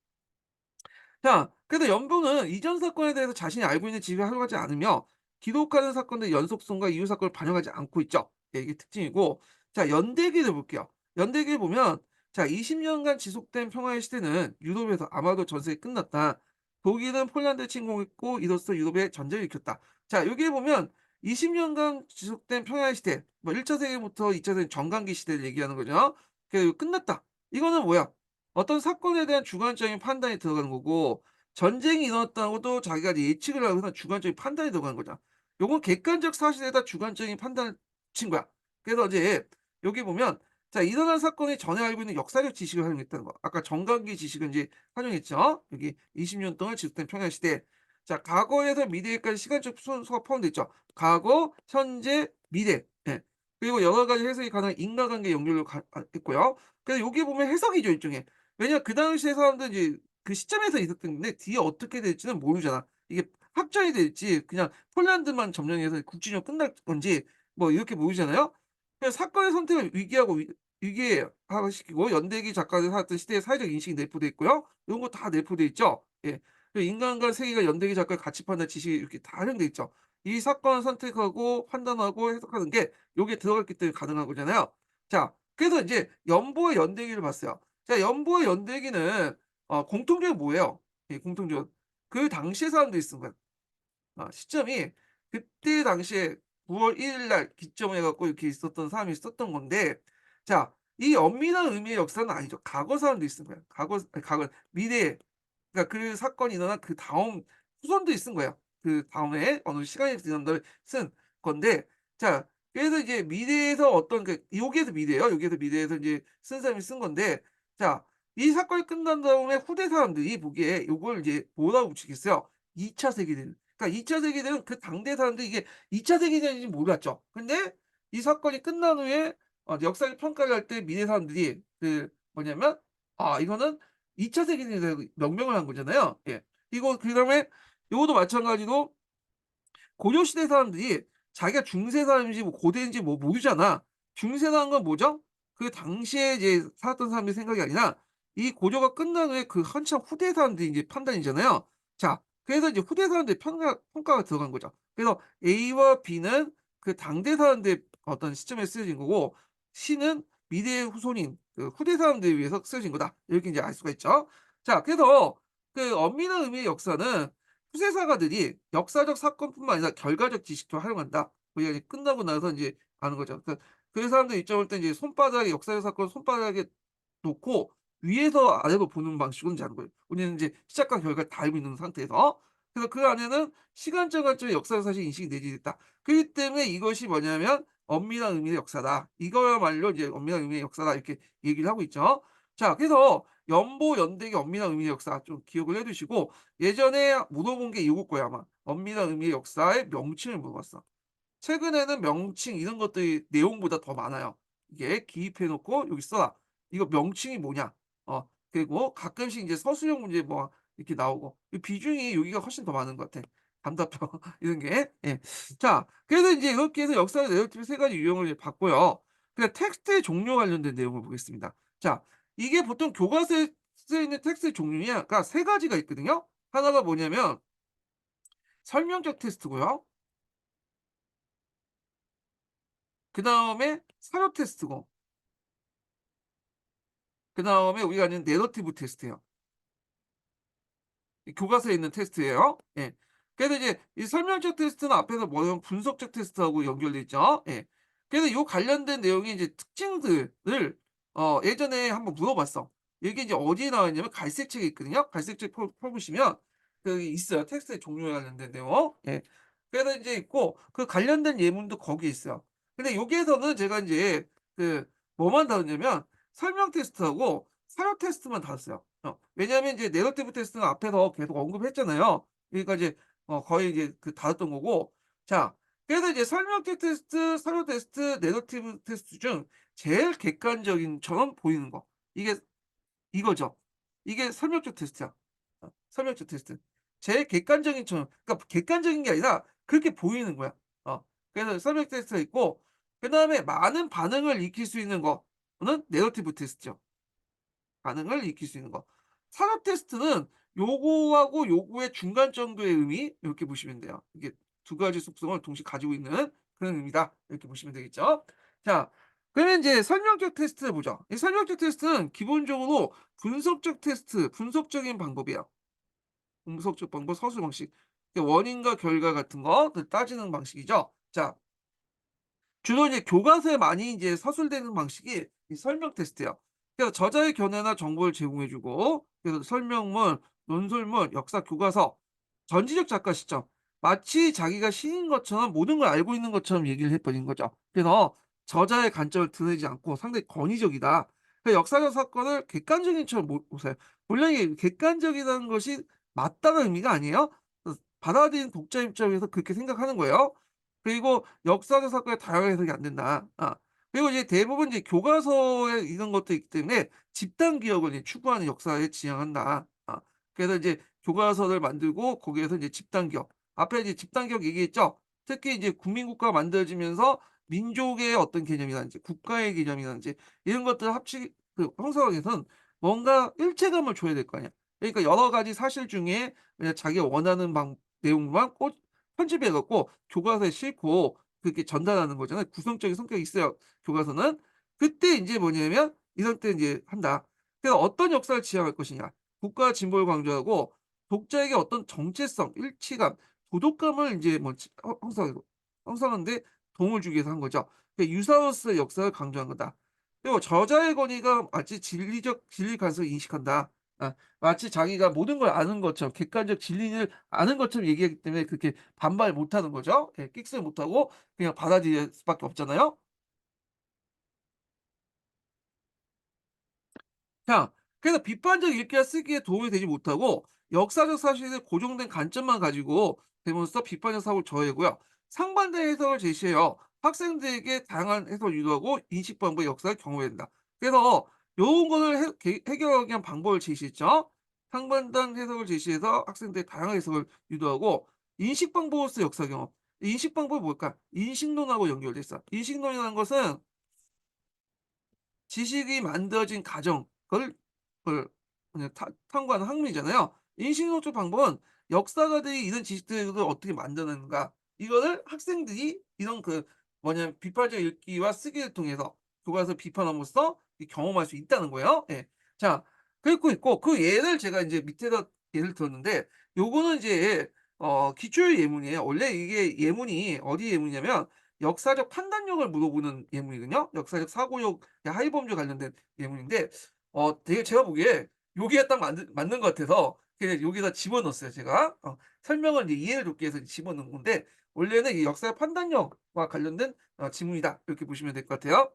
자 그래도 연보는 이전 사건에 대해서 자신이 알고 있는 지식을 활용하지 않으며 기록하는 사건의 연속성과 이후 사건을 반영하지 않고 있죠. 예 이게 특징이고 자 연대기를 볼게요. 연대기를 보면 자 "20 년간 지속된 평화의 시대는 유럽에서 아마도 전 세계 끝났다. 독일은 폴란드를 침공했고 이로써 유럽에 전쟁을 일으켰다." 자 여기에 보면 20 년간 지속된 평화의 시대 뭐 1차 세계부터 2차 세계 정강기 시대를 얘기하는 거죠. 그래서 끝났다. 이거는 뭐야? 어떤 사건에 대한 주관적인 판단이 들어가는 거고 전쟁이 일어났다고도 자기가 이제 예측을 하고 해서 주관적인 판단이 들어가는 거잖아. 요건 객관적 사실에다 주관적인 판단을 붙인 거야. 그래서 이제 여기 보면 자 일어난 사건이 전에 알고 있는 역사적 지식을 활용했다는 거. 아까 정강기 지식을 인제 활용했죠. 여기 20년 동안 지속된 평화 시대. 자 과거에서 미래에까지 시간적 순서가 포함되어 있죠. 과거, 현재, 미래. 예. 그리고 여러 가지 해석이 가능한 인과관계 연결로 했고요. 그래서 여기 보면 해석이죠 일종의. 왜냐면 그 당시에 사람들은 이제 그 시점에서 있었기 때문에 뒤에 어떻게 될지는 모르잖아. 이게 확정이 될지 그냥 폴란드만 점령해서 국진으로 끝날 건지 뭐 이렇게 모르잖아요. 그래서 사건의 선택을 위기하고 위계화시키고 연대기 작가들이 살았던 시대의 사회적 인식이 내포돼 있고요. 이런 거 다 내포돼 있죠. 예. 그리고 인간과 세계가 연대기 작가의 가치 판단 지식이 이렇게 다 활용돼 있죠. 이 사건을 선택하고 판단하고 해석하는 게 요게 들어갔기 때문에 가능한 거잖아요. 자 그래서 인제 연보의 연대기를 봤어요. 자 연보의 연대기는 공통점이 뭐예요? 예 공통점. 그 당시의 사람들이 쓴 거야. 시점이 그때 당시에 9월 1일 날 기점을 해 갖고 이렇게 있었던 사람이 썼던 건데 자 이 엄밀한 의미의 역사는 아니죠. 과거 사람도 있은 거예요. 과거 미래에 그러니까 그 사건이 일어난 그다음 후손들이 쓴 거예요. 그다음에 어느 시간이 지난 다음에 쓴 건데 자 그래서 이제 미래에서 어떤 여기에서 미래예요. 여기에서 미래에서 인제 쓴 사람이 쓴 건데 자 이 사건이 끝난 다음에 후대 사람들이 보기에 요걸 이제 뭐라고 붙이겠어요? 2차 세계대전. 그러니까 2차 세계대전 그 당대 사람들이 이게 2차 세계대전인지 몰랐죠. 근데 이 사건이 끝난 후에 역사적 평가를 할 때 미래 사람들이 뭐냐면 '아 이거는 2차 세계대전이라고 명명을 한 거잖아요. 예. 이거 그다음에 요것도 마찬가지로 고려 시대 사람들이 자기가 중세 사람인지 뭐 고대인지 뭐 모르잖아. 중세라는 건 뭐죠? 그 당시에 이제 살았던 사람들의 생각이 아니라 이 고려가 끝난 후에 그 한참 후대 사람들이 인제 판단이잖아요. 자 그래서 이제 후대 사람들의 평가가 들어간 거죠. 그래서 A와 B는 그 당대 사람들의 어떤 시점에 쓰여진 거고 C는 미래의 후손인 그 후대 사람들에 의해서 쓰여진 거다. 이렇게 인제 알 수가 있죠. 자 그래서 그 엄밀한 의미의 역사는 후세사가들이 역사적 사건뿐만 아니라 결과적 지식도 활용한다. 그게 이제 끝나고 나서 인제 아는 거죠. 그 사람들 입장을 볼 때 이제 손바닥에 역사적 사건을 손바닥에 놓고 위에서 아래로 보는 방식으로 인제 하는 거예요. 우리는 인제 시작과 결과를 다 알고 있는 상태에서. 그래서 그 안에는 시간적 관점의 역사적 사실이 인식이 내재됐다. 그렇기 때문에 이것이 뭐냐면 엄밀한 의미의 역사다. 이거야말로 이제 엄밀한 의미의 역사다 이렇게 얘기를 하고 있죠. 자 그래서 연보, 연대기 엄밀한 의미의 역사 좀 기억을 해 두시고 예전에 물어본 게 요걸 거야 아마. 엄밀한 의미의 역사의 명칭을 물어봤어. 최근에는 명칭 이런 것들이 내용보다 더 많아요. 이게 기입해 놓고 "여기 써라. 이거 명칭이 뭐냐?" 그리고 가끔씩 인제 서술형 문제 뭐 이렇게 나오고 이 비중이 여기가 훨씬 더 많은 것 같아. 답답형 이런 게. 예. 자 그래서 인제 이렇게 해서 역사의 내러티브 세 가지 유형을 이제 봤고요. 그다음 텍스트의 종류 관련된 내용을 보겠습니다. 자 이게 보통 교과서에 쓰여 있는 텍스트의 종류가 세 가지가 있거든요. 하나가 뭐냐면 설명적 테스트고요. 그다음에 사료 테스트고 그다음에 우리가 아는 내러티브 테스트예요. 이 교과서에 있는 테스트예요. 예. 그래서 이제 이 설명적 테스트는 앞에서 뭐냐면 분석적 테스트하고 연결돼 있죠. 예. 그래서 요 관련된 내용의 이제 특징들을 예전에 한번 물어봤어. 이게 이제 어디에 나와 있냐면 갈색 책에 있거든요. 갈색 책 보시면 있어요. 텍스트의 종류에 관련된 내용. 예. 그래서 인제 있고 그 관련된 예문도 거기에 있어요. 근데 여기에서는 제가 인제 뭐만 다뤘냐면 설명 테스트하고 사료 테스트만 다뤘어요. 왜냐하면 이제 내러티브 테스트는 앞에서 계속 언급했잖아요. 그러니까 이제 거의 이제 다뤘던 거고 자 그래서 이제 설명적 테스트, 사료 테스트, 내러티브 테스트 중 제일 객관적인처럼 보이는 거. 이게 이거죠. 이게 설명적 테스트야. 설명적 테스트. 제일 객관적인처럼 그러니까 객관적인 게 아니라 그렇게 보이는 거야. 그래서 설명 테스트가 있고 그다음에 많은 반응을 익힐 수 있는 거는 내러티브 테스트죠. 반응을 익힐 수 있는 거. 산업 테스트는 요거하고 요거의 중간 정도의 의미 이렇게 보시면 돼요. 이게 두 가지 속성을 동시에 가지고 있는 그런 의미다. 이렇게 보시면 되겠죠. 자 그러면 인제 설명적 테스트 보죠. 이 설명적 테스트는 기본적으로 분석적 테스트, 분석적인 방법이에요. 분석적 방법, 서술 방식. 원인과 결과 같은 것들 따지는 방식이죠. 자 주로 이제 교과서에 많이 이제 서술되는 방식이 이 설명 테스트예요. 그래서 저자의 견해나 정보를 제공해 주고 그래서 설명문, 논술문, 역사 교과서, 전지적 작가 시점 마치 자기가 신인 것처럼 모든 걸 알고 있는 것처럼 얘기를 해 버리는 거죠. 그래서 저자의 관점을 드러내지 않고 상당히 권위적이다. 그 역사적 사건을 객관적인 처럼 보세요. 물론 이게 객관적이라는 것이 맞다는 의미가 아니에요. 받아들이는 독자 입장에서 그렇게 생각하는 거예요. 그리고 역사적 사건의 다양한 해석이 안 된다. 그리고 이제 대부분 이제 교과서에 이런 것도 있기 때문에 집단 기억을 이제 추구하는 역사에 지향한다. 그래서 이제 교과서를 만들고 거기에서 이제 집단 기억. 앞에 이제 집단 기억 얘기했죠. 특히 이제 국민국가가 만들어지면서 민족의 어떤 개념이라든지 국가의 개념이라든지 이런 것들을 형성하기 위해서는 뭔가 일체감을 줘야 될 거 아니야. 그러니까 여러 가지 사실 중에 그냥 자기가 원하는 내용만 편집해 갖고 교과서에 싣고 그렇게 전달하는 거잖아요. 구성적인 성격이 있어요, 교과서는. 그때 인제 뭐냐면 이럴 때 인제 한다. 그래서 어떤 역사를 지향할 것이냐. 국가 진보를 강조하고 독자에게 어떤 정체성, 일치감, 도덕감을 인제 뭐 형성하고 형성하는데 도움을 주기 위해서 한 거죠. 유사우스의 역사를 강조한 거다. 그리고 저자의 권위가 마치 진리적 진리 가능성을 인식한다. 마치 자기가 모든 걸 아는 것처럼 객관적 진리를 아는 것처럼 얘기하기 때문에 그렇게 반발 못 하는 거죠. 예, 끽을 못 하고 그냥 받아들일 수밖에 없잖아요. 자, 그래서 비판적 읽기와 쓰기에 도움이 되지 못하고 역사적 사실의 고정된 관점만 가지고 되면서 비판적 사고를 저해고요. 상반된 해석을 제시해요. 학생들에게 다양한 해석을 유도하고 인식 방법의 역사를 경험해야 된다. 그래서 요런 거를 해결하기 위한 방법을 제시했죠. 상반된 해석을 제시해서 학생들의 다양한 해석을 유도하고 인식 방법으로서 역사 경험. 인식 방법이 뭘까? 인식론하고 연결돼 있어. 인식론이라는 것은 지식이 만들어진 과정 그걸 그냥 탐구하는 학문이잖아요. 인식노트 방법은 역사가들이 이런 지식들을 어떻게 만드는가 이거를 학생들이 이런 뭐냐면 비판적 읽기와 쓰기를 통해서 교과서 비판함으로써 이 경험할 수 있다는 거예요. 예. 자, 그리고 있고 그 예를 제가 인제 밑에다 예를 들었는데 요거는 이제 기출 예문이에요. 원래 이게 예문이 어디 예문이냐면 역사적 판단력을 물어보는 예문이거든요. 역사적 사고력 하위 범죄 관련된 예문인데 되게 제가 보기에 여기에 딱 맞는 것 같아서 그냥 여기다 집어넣었어요 제가. 설명을 이제 이해를 돕기 위해서 집어넣은 건데 원래는 이 역사의 판단력과 관련된 지문이다. 이렇게 보시면 될 것 같아요.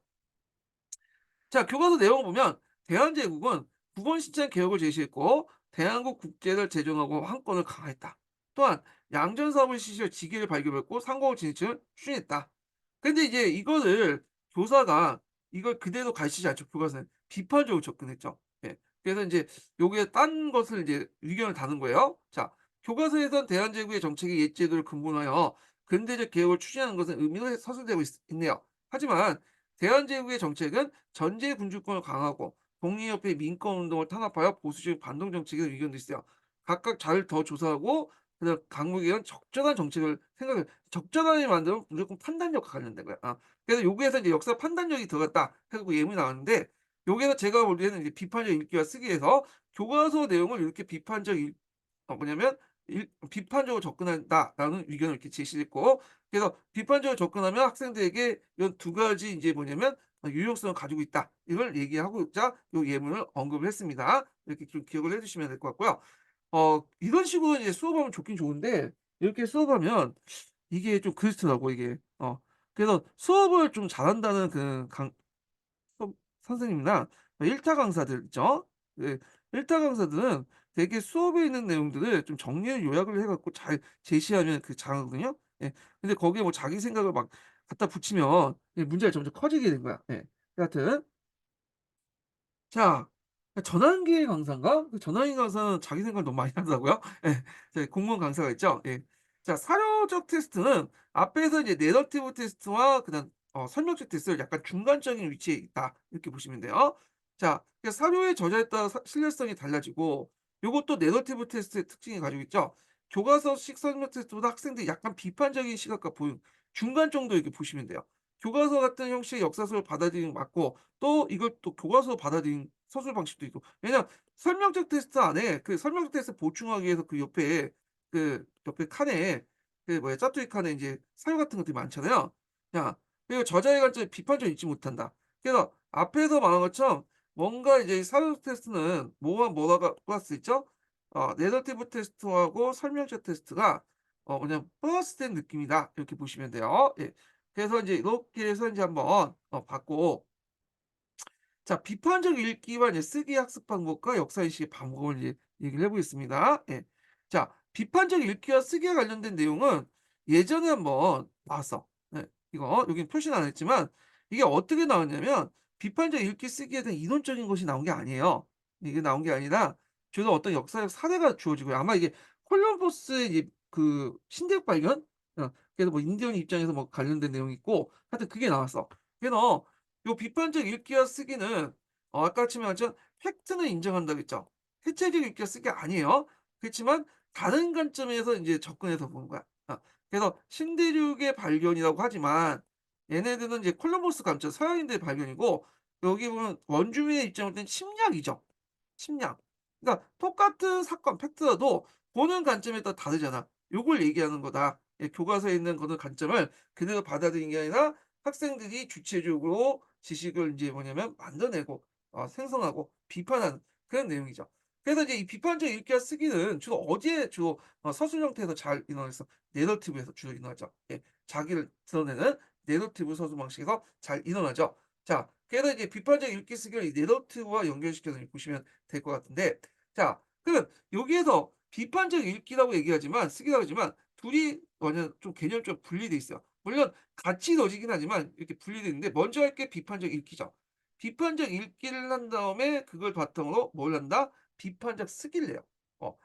자, 교과서 내용을 보면 대한제국은 국원 신청 개혁을 제시했고 대한국 국제를 제정하고 황권을 강화했다. 또한 양전 사업을 실시해 지계를 발견했고 상공을 진출을 추진했다. 근데 이제 이거를 교사가 이걸 그대로 가르치지 않죠. 교과서는 비판적으로 접근했죠. 예. 그래서 인제 요게 딴 것을 이제 의견을 다는 거예요. 자, 교과서에선 대한제국의 정책의 옛 제도를 근본하여 근대적 개혁을 추진하는 것은 의미로 서술되고 있네요. 하지만 대한제국의 정책은 전제 군주권을 강화하고 독립협회 민권운동을 탄압하여 보수적 반동 정책의 의견도 있어요. 각각 잘 더 조사하고 그다음 강국에 의한 적절한 정책을 생각을 적절하게 만들면 무조건 판단력과 관련된 거야. 그래서 여기에서 이제 역사 판단력이 들어갔다 해 갖고 예문이 나왔는데 여기에서 제가 보기에는 이제 비판적 읽기와 쓰기에서 교과서 내용을 이렇게 뭐냐면 비판적으로 접근한다라는 의견을 이렇게 제시했고 그래서 비판적으로 접근하면 학생들에게 이런 두 가지 인제 뭐냐면 유용성을 가지고 있다. 이걸 얘기하고자 요 예문을 언급을 했습니다. 이렇게 좀 기억을 해 두시면 될 것 같고요. 이런 식으로 이제 수업하면 좋긴 좋은데 이렇게 수업하면 이게 좀 그렇더라고 이게. 그래서 수업을 좀 잘한다는 그 강 선 선생님이나 1타 강사들 있죠? 그 1타 강사들은 되게 수업에 있는 내용들을 좀 정리를 요약을 해 갖고 잘 제시하면 잘하거든요. 예. 근데 거기에 뭐 자기 생각을 막 갖다 붙이면 이 문제가 점점 커지게 된 거야. 예. 여하튼 자, 전환기 강사인가? 그 전환기 강사는 자기 생각을 너무 많이 하더라고요. 예. 저희 공무원 강사가 있죠. 예. 자, 사료적 테스트는 앞에서 이제 내러티브 테스트와 그다음 설명적 테스트를 약간 중간적인 위치에 있다. 이렇게 보시면 돼요. 자, 사료의 저자에 따라 신뢰성이 달라지고 요것도 내러티브 테스트의 특징이 가지고 있죠. 교과서식 설명 테스트보다 학생들이 약간 비판적인 시각과 보ing 중간 정도 이렇게 보시면 돼요. 교과서 같은 형식의 역사서를 받아들이는 게 맞고 또 이걸 또 교과서 받아들인 서술 방식도 있고 왜냐면 설명적 테스트 안에 설명적 테스트 보충하기 위해서 옆에 칸에 짜투리 칸에 인제 사유 같은 것들이 많잖아요. 자, 그리고 저자의 관점에 비판적으로 읽지 못한다. 그래서 앞에서 말한 것처럼 뭔가 이제 사유 테스트는 뭐와 뭐가 플러스 있죠? 내러티브 테스트하고 설명적 테스트가 그냥 플러스된 느낌이다. 이렇게 보시면 돼요. 예. 그래서 인제 이렇게 해서 인제 한번 봤고 자, 비판적 읽기와 이제 쓰기 학습 방법과 역사 인식의 방법을 이제 얘기를 해 보겠습니다. 예. 자, 비판적 읽기와 쓰기와 관련된 내용은 예전에 한번 나왔어. 예. 이거 여긴 표시는 안 했지만 이게 어떻게 나왔냐면 비판적 읽기 쓰기에 대한 이론적인 것이 나온 게 아니에요. 이게 나온 게 아니라 주로 어떤 역사적 사례가 주어지고요. 아마 이게 콜럼버스의 이제 신대륙 발견? 그래서 뭐 인디언 입장에서 뭐 관련된 내용이 있고 하여튼 그게 나왔어. 그래서 요 비판적 읽기와 쓰기는 아까 말했지만 팩트는 인정한다고 했죠. 해체적 읽기와 쓰기가 아니에요. 그렇지만 다른 관점에서 인제 접근해서 보는 거야. 그래서 신대륙의 발견이라고 하지만 얘네들은 이제 콜럼버스 관점 서양인들의 발견이고 여기 보면 원주민의 입장을 땐 침략이죠. 침략. 그러니까 똑같은 사건 팩트라도 보는 관점에 따라 다르잖아. 요걸 얘기하는 거다. 예, 교과서에 있는 그런 관점을 그대로 받아들이는 게 아니라 학생들이 주체적으로 지식을 인제 뭐냐면 만들어내고 생성하고 비판하는 그런 내용이죠. 그래서 이제 이 비판적 읽기와 쓰기는 주로 어디에 주로 서술 형태에서 잘 일어나서 내러티브에서 주로 일어나죠. 예. 자기를 드러내는 내러티브 서술 방식에서 잘 일어나죠. 자, 그래서 이제 비판적 읽기 쓰기를 이 내러티브와 연결시켜서 보시면 될 것 같은데, 자, 그러면 여기에서 비판적 읽기라고 얘기하지만 쓰기라고 하지만 둘이 완전 좀 개념적으로 분리돼 있어요. 물론 같이 이루어지긴 하지만 이렇게 분리돼 있는데, 먼저 할 게 비판적 읽기죠. 비판적 읽기를 한 다음에 그걸 바탕으로 뭘 한다? 비판적 쓰기를 해요.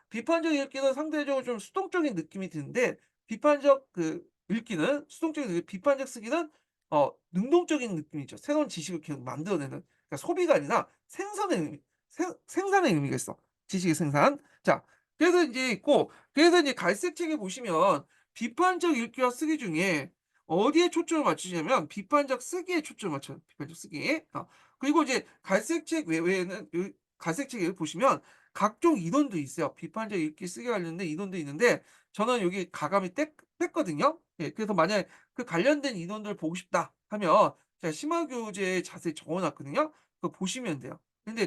비판적 읽기는 상대적으로 좀 수동적인 느낌이 드는데, 비판적 읽기는 수동적인 비판적 쓰기는 능동적인 느낌이죠. 새로운 지식을 계속 만들어내는, 그러니까 소비가 아니라 생산의 의미, 생산의 의미가 있어. 지식의 생산. 자, 그래서 인제 있고, 그래서 인제 갈색 책에 보시면 비판적 읽기와 쓰기 중에 어디에 초점을 맞추시냐면 비판적 쓰기에 초점을 맞춰요, 비판적 쓰기. 그리고 이제 갈색 책 외에는 갈색 책에 보시면 각종 이론도 있어요. 비판적 읽기 쓰기 관련된 이론도 있는데 저는 여기 가감이 뺐거든요. 예, 그래서 만약에 그 관련된 인원들을 보고 싶다 하면 제가 심화교재에 자세히 적어 놨거든요. 그거 보시면 돼요. 근데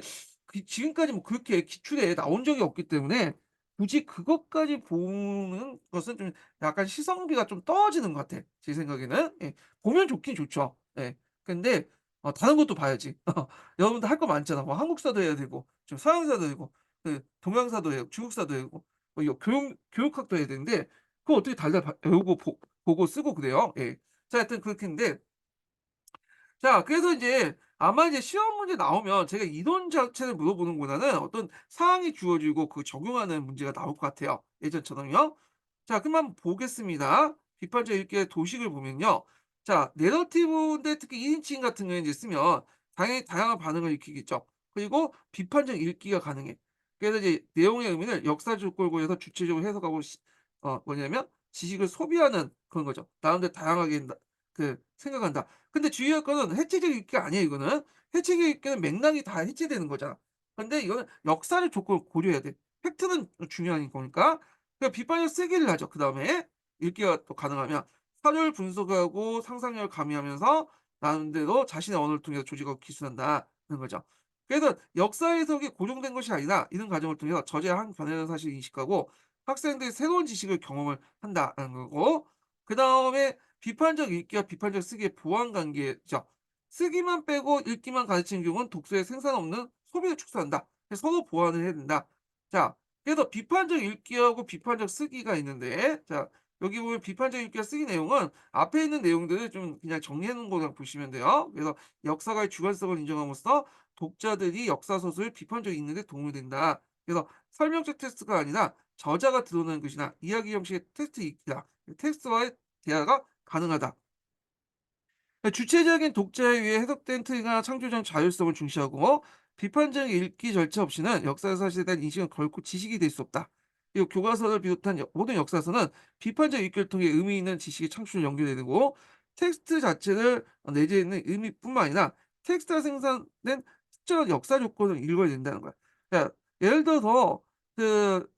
지금까지 뭐 그렇게 기출에 나온 적이 없기 때문에 굳이 그것까지 보는 것은 좀 약간 시성비가 좀 떨어지는 것 같아, 제 생각에는. 예. 보면 좋긴 좋죠. 예. 근데 다른 것도 봐야지. 여러분들 할 거 많잖아. 뭐 한국사도 해야 되고 좀 서양사도 되고 동양사도 해야 중국사도 해야 되고 뭐 이거 교육학도 해야 되는데 그거 어떻게 달달 외우고 보고 쓰고 그래요. 예. 자, 하여튼 그렇게 했는데, 자, 그래서 이제 아마 이제 시험 문제 나오면 제가 이론 자체를 물어보는 보다는 어떤 사항이 주어지고 그 적용하는 문제가 나올 것 같아요, 예전처럼요. 자, 그럼 한번 보겠습니다. 비판적 읽기의 도식을 보면요. 자, 내러티브인데 특히 1 인칭 같은 경우에 이제 쓰면 당연히 다양한 반응을 일으키겠죠. 그리고 비판적 읽기가 가능해. 그래서 이제 내용의 의미를 역사적 골고에서 주체적으로 해석하고 뭐냐면 지식을 소비하는 그런 거죠. 나름대로 다양하게 생각한다. 근데 주의할 거는 해체적 읽기가 아니에요, 이거는. 해체적 읽기는 맥락이 다 해체되는 거잖아. 근데 이거는 역사적 조건을 고려해야 돼. 팩트는 중요한 거니까. 비판적 쓰기를 하죠. 그다음에 읽기가 또 가능하면 사료를 분석하고 상상력을 가미하면서 나름대로 자신의 언어를 통해서 조직하고 기술한다는 거죠. 그래서 역사 해석이 고정된 것이 아니라 이런 과정을 통해서 저자의 한 변화된 사실을 인식하고 학생들이 새로운 지식을 경험을 한다는 거고, 그다음에 비판적 읽기와 비판적 쓰기의 보완 관계죠. 쓰기만 빼고 읽기만 가르치는 경우는 독서의 생산 없는 소비를 축소한다. 그래서 서로 보완을 해야 된다. 자, 그래서 비판적 읽기하고 비판적 쓰기가 있는데, 자, 여기 보면 비판적 읽기와 쓰기 내용은 앞에 있는 내용들을 좀 그냥 정리해 놓은 거라고 보시면 돼요. 그래서 역사가의 주관성을 인정함으로써 독자들이 역사 소설을 비판적으로 읽는 데 도움이 된다. 그래서 설명적 테스트가 아니라 저자가 드러내는 것이나 이야기 형식의 테스트 읽기다. 텍스트와의 대화가 가능하다. 주체적인 독자에 의해 해석된 틀이나 창조적 자율성을 중시하고 비판적 읽기 절차 없이는 역사 사실에 대한 인식은 결코 지식이 될 수 없다. 그리고 교과서를 비롯한 모든 역사서는 비판적 읽기를 통해 의미 있는 지식의 창출을 연결되고 텍스트 자체를 내재 있는 의미뿐만 아니라 텍스트가 생산된 특정한 역사 조건을 읽어야 된다는 거야. 자, 예를 들어서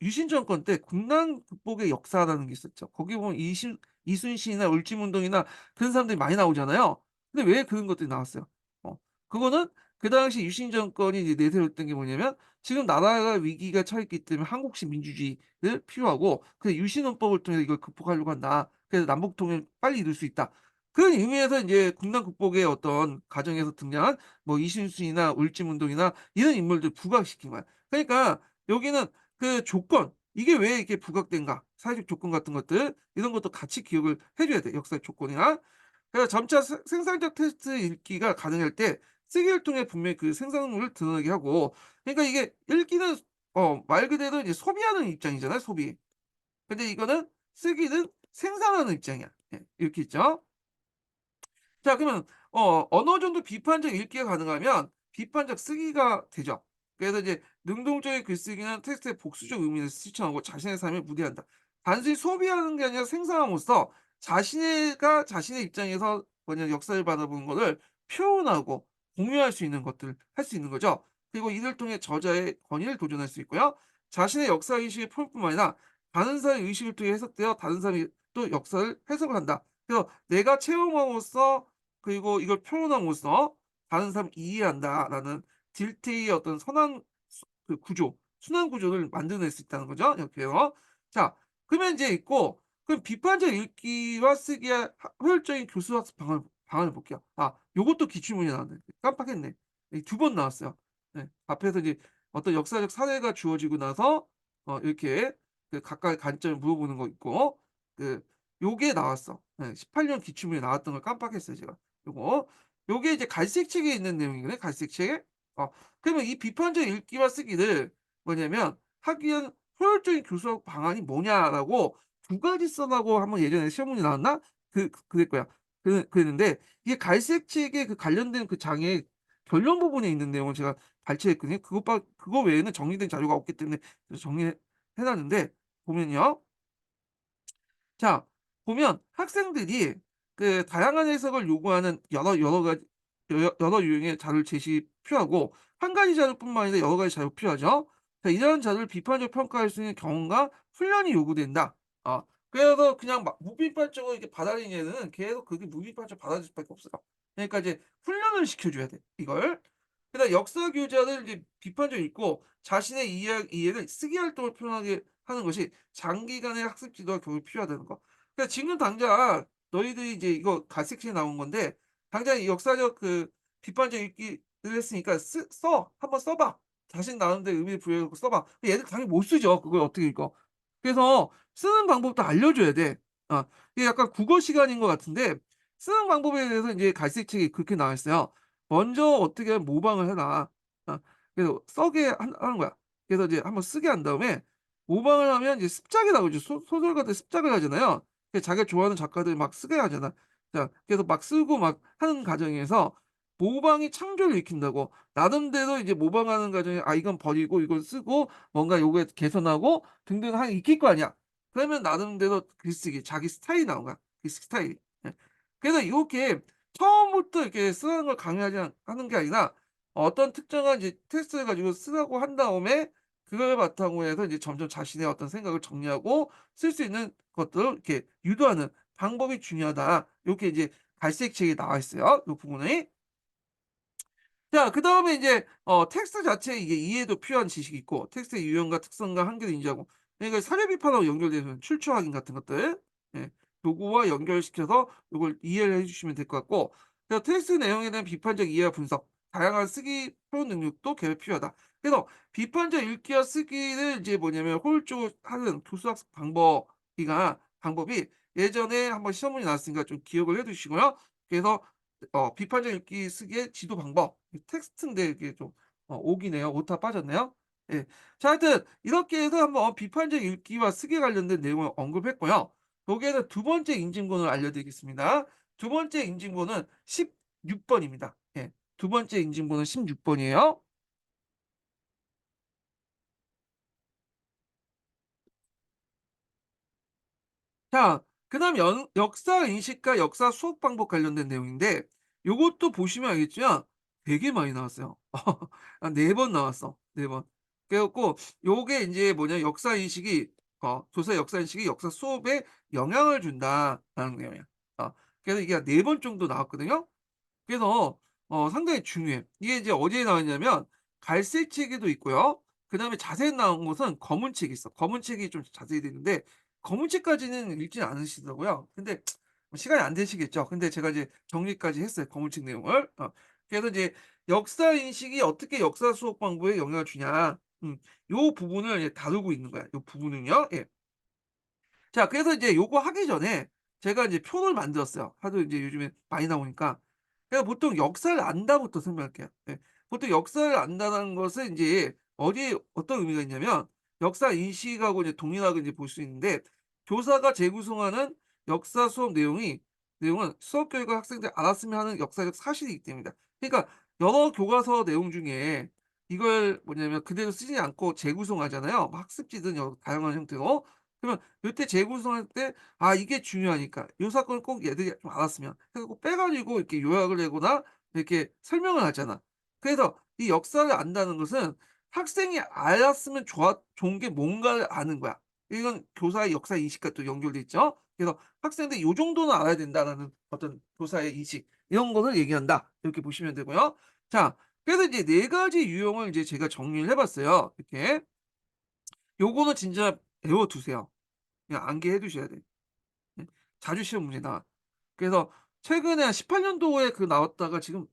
유신 정권 때 군난 극복의 역사라는 게 있었죠. 거기 보면 이순신이나 울진운동이나 그런 사람들이 많이 나오잖아요. 근데 왜 그런 것들이 나왔어요? 그거는 그 당시 유신 정권이 이제 내세웠던 게 뭐냐면 지금 나라가 위기가 처했기 때문에 한국식 민주주의를 필요하고 유신헌법을 통해서 이걸 극복하려고 한다. 그래서 남북 통일 빨리 이룰 수 있다. 그런 의미에서 인제 국난 극복의 어떤 과정에서 등장한 뭐 이순신이나 울진운동이나 이런 인물들 부각시킨 거야. 그러니까 여기는 그 조건, 이게 왜 이렇게 부각된가? 사회적 조건 같은 것들 이런 것도 같이 기억을 해 줘야 돼, 역사의 조건이나. 그래서 점차 생산적 테스트 읽기가 가능할 때 쓰기를 통해 분명히 그 생산물을 드러나게 하고, 그러니까 이게 읽기는 말 그대로 이제 소비하는 입장이잖아요, 소비. 근데 이거는 쓰기는 생산하는 입장이야. 예, 이렇게 있죠. 자, 그러면 어느 정도 비판적 읽기가 가능하면 비판적 쓰기가 되죠. 그래서 이제 능동적인 글쓰기는 텍스트의 복수적 의미를 실천하고 자신의 삶에 무대한다. 단순히 소비하는 게 아니라 생산함으로써 자신의 입장에서 뭐냐 역사를 바라보는 거를 표현하고 공유할 수 있는 것들 할 수 있는 거죠. 그리고 이를 통해 저자의 권위를 도전할 수 있고요. 자신의 역사 의식의 표현뿐만 아니라 다른 사람의 의식을 통해 해석되어 다른 사람이 또 역사를 해석을 한다. 그래서 내가 체험함으로써 그리고 이걸 표현함으로써 다른 사람을 이해한다라는 딜테의 어떤 선한 그 구조, 순환 구조를 만들어낼 수 있다는 거죠. 이렇게요. 자, 그러면 인제 있고 그럼 비판적 읽기와 쓰기의 효율적인 교수학습 방안을 볼게요. 아, 요것도 기출문제 나왔네. 깜빡했네. 이 두 번 나왔어요. 네. 앞에서 이제 어떤 역사적 사례가 주어지고 나서 이렇게 그 각각의 관점을 물어보는 거 있고 그 요게 나왔어. 네. 18년 기출문제 나왔던 걸 깜빡했어요, 제가. 요거. 요게 이제 갈색 책에 있는 내용이거든요, 갈색 책에. 어 그러면 이 비판적 읽기와 쓰기를 뭐냐면 하기 위한 효율적인 교수학 방안이 뭐냐라고 두 가지 써라고 한번 예전에 시험 문제 나왔나? 그럴 거야. 그랬는데 이게 갈색 책에 그 관련된 그 장의 결론 부분에 있는 내용을 제가 발췌했거든요. 그거 외에는 정리된 자료가 없기 때문에 그래서 정리해 놨는데 보면요. 자, 보면 학생들이 그 다양한 해석을 요구하는 여러 유형의 자료를 필요하고 한 가지 자료뿐만 아니라 여러 가지 자료가 필요하죠. 자, 이러한 자료를 비판적으로 평가할 수 있는 경험과 훈련이 요구된다. 그래서 그냥 막 무비판적으로 이렇게 받아들이는 애들은 계속 그게 무비판적으로 받아들일 수밖에 없어요. 그러니까 이제 훈련을 시켜줘야 돼, 이걸. 그다음 역사 교재를 이제 비판적으로 읽고 자신의 이해를 쓰기 활동을 표현하게 하는 것이 장기간의 학습 지도와 교육이 필요하다는 거. 그러니까 지금 당장 너희들이 이제 이거 갈색시에 나온 건데 당장 이 역사적 그 비판적 읽기를 했으니까 한번 써 봐. 자신 나오는데 의미를 부여해 갖고 써 봐. 얘들 당연히 못 쓰죠. 그걸 어떻게 읽어. 그래서 쓰는 방법도 알려줘야 돼. 이게 약간 국어 시간인 것 같은데 쓰는 방법에 대해서 인제 갈색책에 그렇게 나와 있어요. 먼저 어떻게 하면 모방을 해라. 어 그래서 써게 하는 거야. 그래서 이제 한번 쓰게 한 다음에 모방을 하면 이제 습작이 나오죠. 소설가들 습작을 하잖아요. 그 자기가 좋아하는 작가들 막 쓰게 하잖아. 자, 그래서 막 쓰고 막 하는 과정에서 모방이 창조를 일으킨다고. 나름대로 이제 모방하는 과정에 '아 이건 버리고 이건 쓰고 뭔가 요거에 개선하고 등등 하나 익힐 거 아니야.' 그러면 나름대로 글쓰기 자기 스타일이 나온 거야. 글쓰기 스타일이. 예. 그래서 요렇게 처음부터 이렇게 쓰라는 걸 강요하지 하는 게 아니라 어떤 특정한 이제 텍스트를 가지고 쓰라고 한 다음에 그걸 바탕으로 해서 이제 점점 자신의 어떤 생각을 정리하고 쓸 수 있는 것들을 이렇게 유도하는 방법이 중요하다. 요렇게 이제 갈색책에 나와 있어요, 요 부분이. 자, 그다음에 인제 텍스트 자체에 이게 이해도 필요한 지식이 있고 텍스트의 유형과 특성과 한계를 인지하고 그러니까 사례 비판하고 연결되는 출처 확인 같은 것들 요거와 연결시켜서 요걸 이해를 해 주시면 될 것 같고 그래서 텍스트 내용에 대한 비판적 이해와 분석, 다양한 쓰기 표현 능력도 개발 필요하다. 그래서 비판적 읽기와 쓰기를 이제 뭐냐면 효율적으로 하는 교수학습 방법이 예전에 한번 시험 문제 나왔으니까 좀 기억을 해 두시고요. 그래서 비판적 읽기 쓰기의 지도 방법. 이 텍스트인데 이게 좀 오기네요. 오타 빠졌네요. 예. 자, 하여튼 이렇게 해서 한번 비판적 읽기와 쓰기에 관련된 내용을 언급했고요. 여기에서 두 번째 인증본을 알려드리겠습니다. 두 번째 인증본은 16 번입니다. 예. 두 번째 인증본은 16 번이에요. 자, 그다음 연 역사 인식과 역사 수업 방법 관련된 내용인데 요것도 보시면 알겠지만 되게 많이 나왔어요. 한 4번 나왔어. 4 번. 그래 갖고 요게 인제 뭐냐 역사 인식이 교사 역사 인식이 역사 수업에 영향을 준다라는 내용이야. 그래서 이게 한 4번 정도 나왔거든요. 그래서 상당히 중요해. 이게 이제 어디에 나왔냐면 갈색 책에도 있고요. 그다음에 자세히 나온 곳은 검은 책이 있어. 검은 책이 좀 자세히 돼 있는데 검은 책까지는 읽진 않으시더라고요. 근데 뭐 시간이 안 되시겠죠. 근데 제가 이제 정리까지 했어요, 검은 책 내용을. 그래서 이제 역사 인식이 어떻게 역사 수업 방법에 영향을 주냐. 요 부분을 이제 다루고 있는 거야. 요 부분은요. 예. 자, 그래서 이제 요거 하기 전에 제가 이제 표를 만들었어요. 하도 이제 요즘에 많이 나오니까. 그래서 보통 역사를 안다부터 설명할게요. 예. 보통 역사를 안다는 것은 인제 어디에 어떤 의미가 있냐면 역사 인식하고 이제 동일하게 이제 볼 수 있는데 교사가 재구성하는 역사 수업 내용은 수업 교육과 학생들이 알았으면 하는 역사적 사실이기 때문이다. 그러니까 여러 교과서 내용 중에 이걸 뭐냐면 그대로 쓰지 않고 재구성하잖아요. 뭐 학습지든 여러 다양한 형태로. 그러면 요때 재구성할 때 '아 이게 중요하니까 요 사건을 꼭 얘들이 좀 알았으면.' 해 갖고 빼 가지고 이렇게 요약을 내거나 이렇게 설명을 하잖아. 그래서 이 역사를 안다는 것은 학생이 알았으면 좋은 게 뭔가를 아는 거야. 이건 교사의 역사 인식과 또 연결돼 있죠. 그래서 학생들이 요 정도는 알아야 된다라는 어떤 교사의 인식 이런 거를 얘기한다. 이렇게 보시면 되고요. 자, 그래서 이제 네 가지 유형을 이제 제가 정리를 해 봤어요. 이렇게. 요거는 진짜 외워 두세요. 그냥 암기해 두셔야 돼요. 예. 자주 시험 문제 나와요. 그래서 최근에 한 18 년도에 그 나왔다가 지금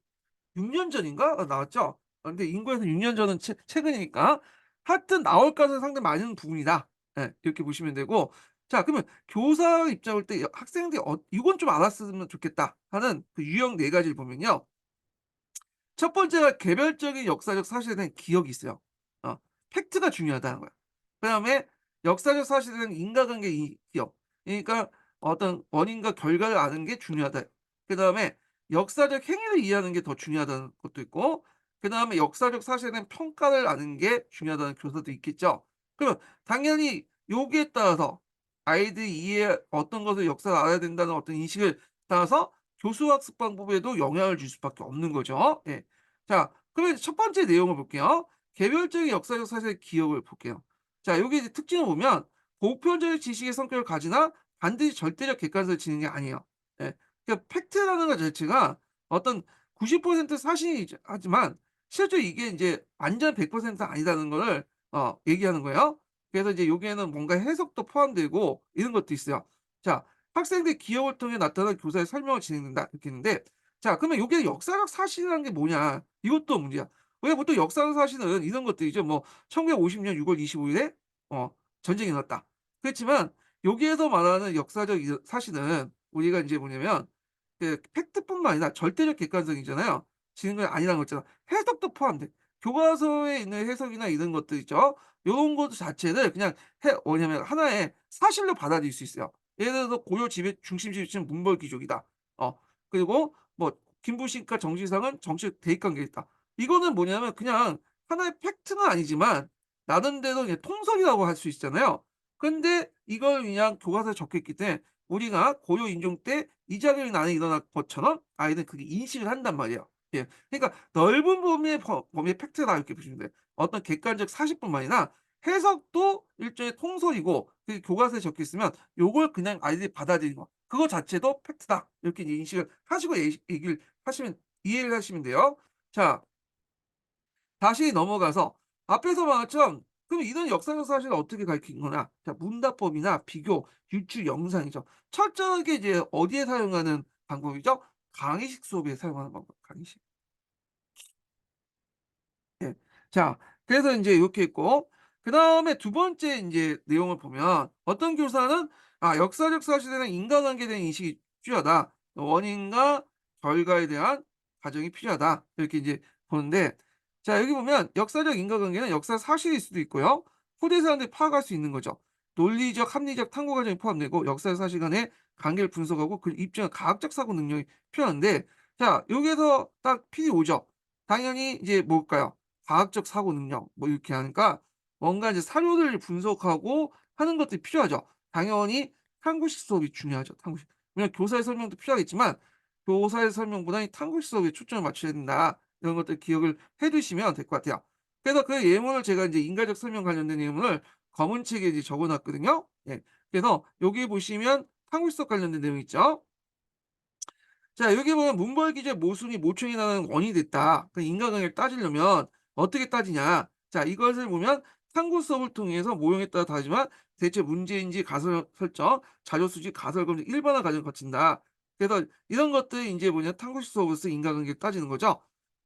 6년 전인가? 나왔죠? 근데 인구에서 6년 전은 최근이니까 하여튼 나올 가능성이 상당히 많은 부분이다. 예. 이렇게 보시면 되고 자 그러면 교사 입장일 때 학생들이 '이건 좀 알았으면 좋겠다.' 하는 그 유형 네 가지를 보면요. 첫 번째가 개별적인 역사적 사실에 대한 기억이 있어요. 어 팩트가 중요하다는 거야. 그다음에 역사적 사실에 대한 인과관계 기억. 그러니까 어떤 원인과 결과를 아는 게 중요하다. 그다음에 역사적 행위를 이해하는 게 더 중요하다는 것도 있고 그다음에 역사적 사실에 대한 평가를 아는 게 중요하다는 교사도 있겠죠. 그러면 당연히 여기에 따라서 아이들이 어떤 것을 역사를 알아야 된다는 어떤 인식을 따라서 교수 학습 방법에도 영향을 줄 수밖에 없는 거죠. 예. 자 그러면 첫 번째 내용을 볼게요. 개별적인 역사적 사실의 기억을 볼게요. 자 여기 이제 특징을 보면 보편적 지식의 성격을 가지나 반드시 절대적 객관성을 지닌 게 아니에요. 예. 그러니까 팩트라는 것 자체가 어떤 90% 사실이지 하지만 실제로 이게 인제 완전 100% 아니다는 거를 얘기하는 거예요. 그래서 이제 여기에는 뭔가 해석도 포함되고 이런 것도 있어요. 자 학생들의 기억을 통해 나타난 교사의 설명을 진행된다 이렇게 했는데 자 그러면 요게 역사적 사실이라는 게 뭐냐 이것도 문제야. 왜 보통 역사적 사실은 이런 것들이죠. 뭐 1950년 6월 25 일에 전쟁이 났다. 그렇지만 여기에서 말하는 역사적 사실은 우리가 인제 뭐냐면 그 팩트뿐만 아니라 절대적 객관성이잖아요. 지는 건 아니라는 거 있잖아. 해석도 포함돼. 교과서에 있는 해석이나 이런 것들 있죠. 요런 것 자체를 그냥 뭐냐면 하나의 사실로 받아들일 수 있어요. 예를 들어서 고려 지배 중심 지배층은 문벌 귀족이다. 그리고 뭐 김부식과 정시상은 정치적 대립 관계에 있다. 이거는 뭐냐면 그냥 하나의 팩트는 아니지만 나름대로 그냥 통설이라고 할 수 있잖아요. 근데 이걸 그냥 교과서에 적혀 있기 때문에 우리가 고려 인종 때 이 작용이 나는 일어난 것처럼 아이들은 그게 인식을 한단 말이에요. 예. 그러니까 넓은 범위의 팩트다 이렇게 보시면 돼요. 어떤 객관적 사실뿐만 아니라 해석도 일종의 통설이고 그게 교과서에 적혀 있으면 요걸 그냥 아이들이 받아들이는 거. 그거 자체도 팩트다. 이렇게 이제 인식을 하시고 얘기를 하시면 이해를 하시면 돼요. 자 다시 넘어가서 앞에서 말했던 그럼 이런 역사적 사실을 어떻게 가르친 거냐. 자 문답법이나 비교, 유추 영상이죠. 철저하게 이제 어디에 사용하는 방법이죠? 강의식 수업에 사용하는 방법. 강의식. 예. 자 그래서 인제 요렇게 있고 그다음에 두 번째 인제 내용을 보면 어떤 교사는 역사적 사실에 대한 인과관계에 대한 인식이 필요하다. 원인과 결과에 대한 가정이 필요하다. 이렇게 인제 보는데 자 여기 보면 역사적 인과관계는 역사 사실일 수도 있고요. 후대 사람들이 파악할 수 있는 거죠. 논리적, 합리적 탐구 과정이 포함되고 역사적 사실 간의 관계를 분석하고 그걸 입증한 과학적 사고 능력이 필요한데 자 여기에서 딱 필이 오죠. 당연히 이제 뭘까요? 과학적 사고 능력 뭐 이렇게 하니까 뭔가 이제 사료를 분석하고 하는 것들이 필요하죠. 당연히 탐구식 수업이 중요하죠, 탐구식. 물론 교사의 설명도 필요하겠지만 교사의 설명보다 이 탐구식 수업에 초점을 맞춰야 된다. 이런 것들 기억을 해 두시면 될 것 같아요. 그래서 그 예문을 제가 인제 인과적 설명 관련된 예문을 검은 책에 이제 적어 놨거든요. 예. 그래서 여기 보시면 탐구식 수업 관련된 내용 있죠. 자 여기 보면 문벌기제 모순이 모충이 나는 원인이 됐다. 그 인과관계를 따지려면 어떻게 따지냐. 자 이것을 보면 탐구 수업을 통해서 모형에 따라 다르지만 대체 문제인지 가설 설정, 자료 수집, 가설 검증 일반화 과정을 거친다. 그래서 이런 것들이 인제 뭐냐 탐구식 수업으로서 인과관계를 따지는 거죠.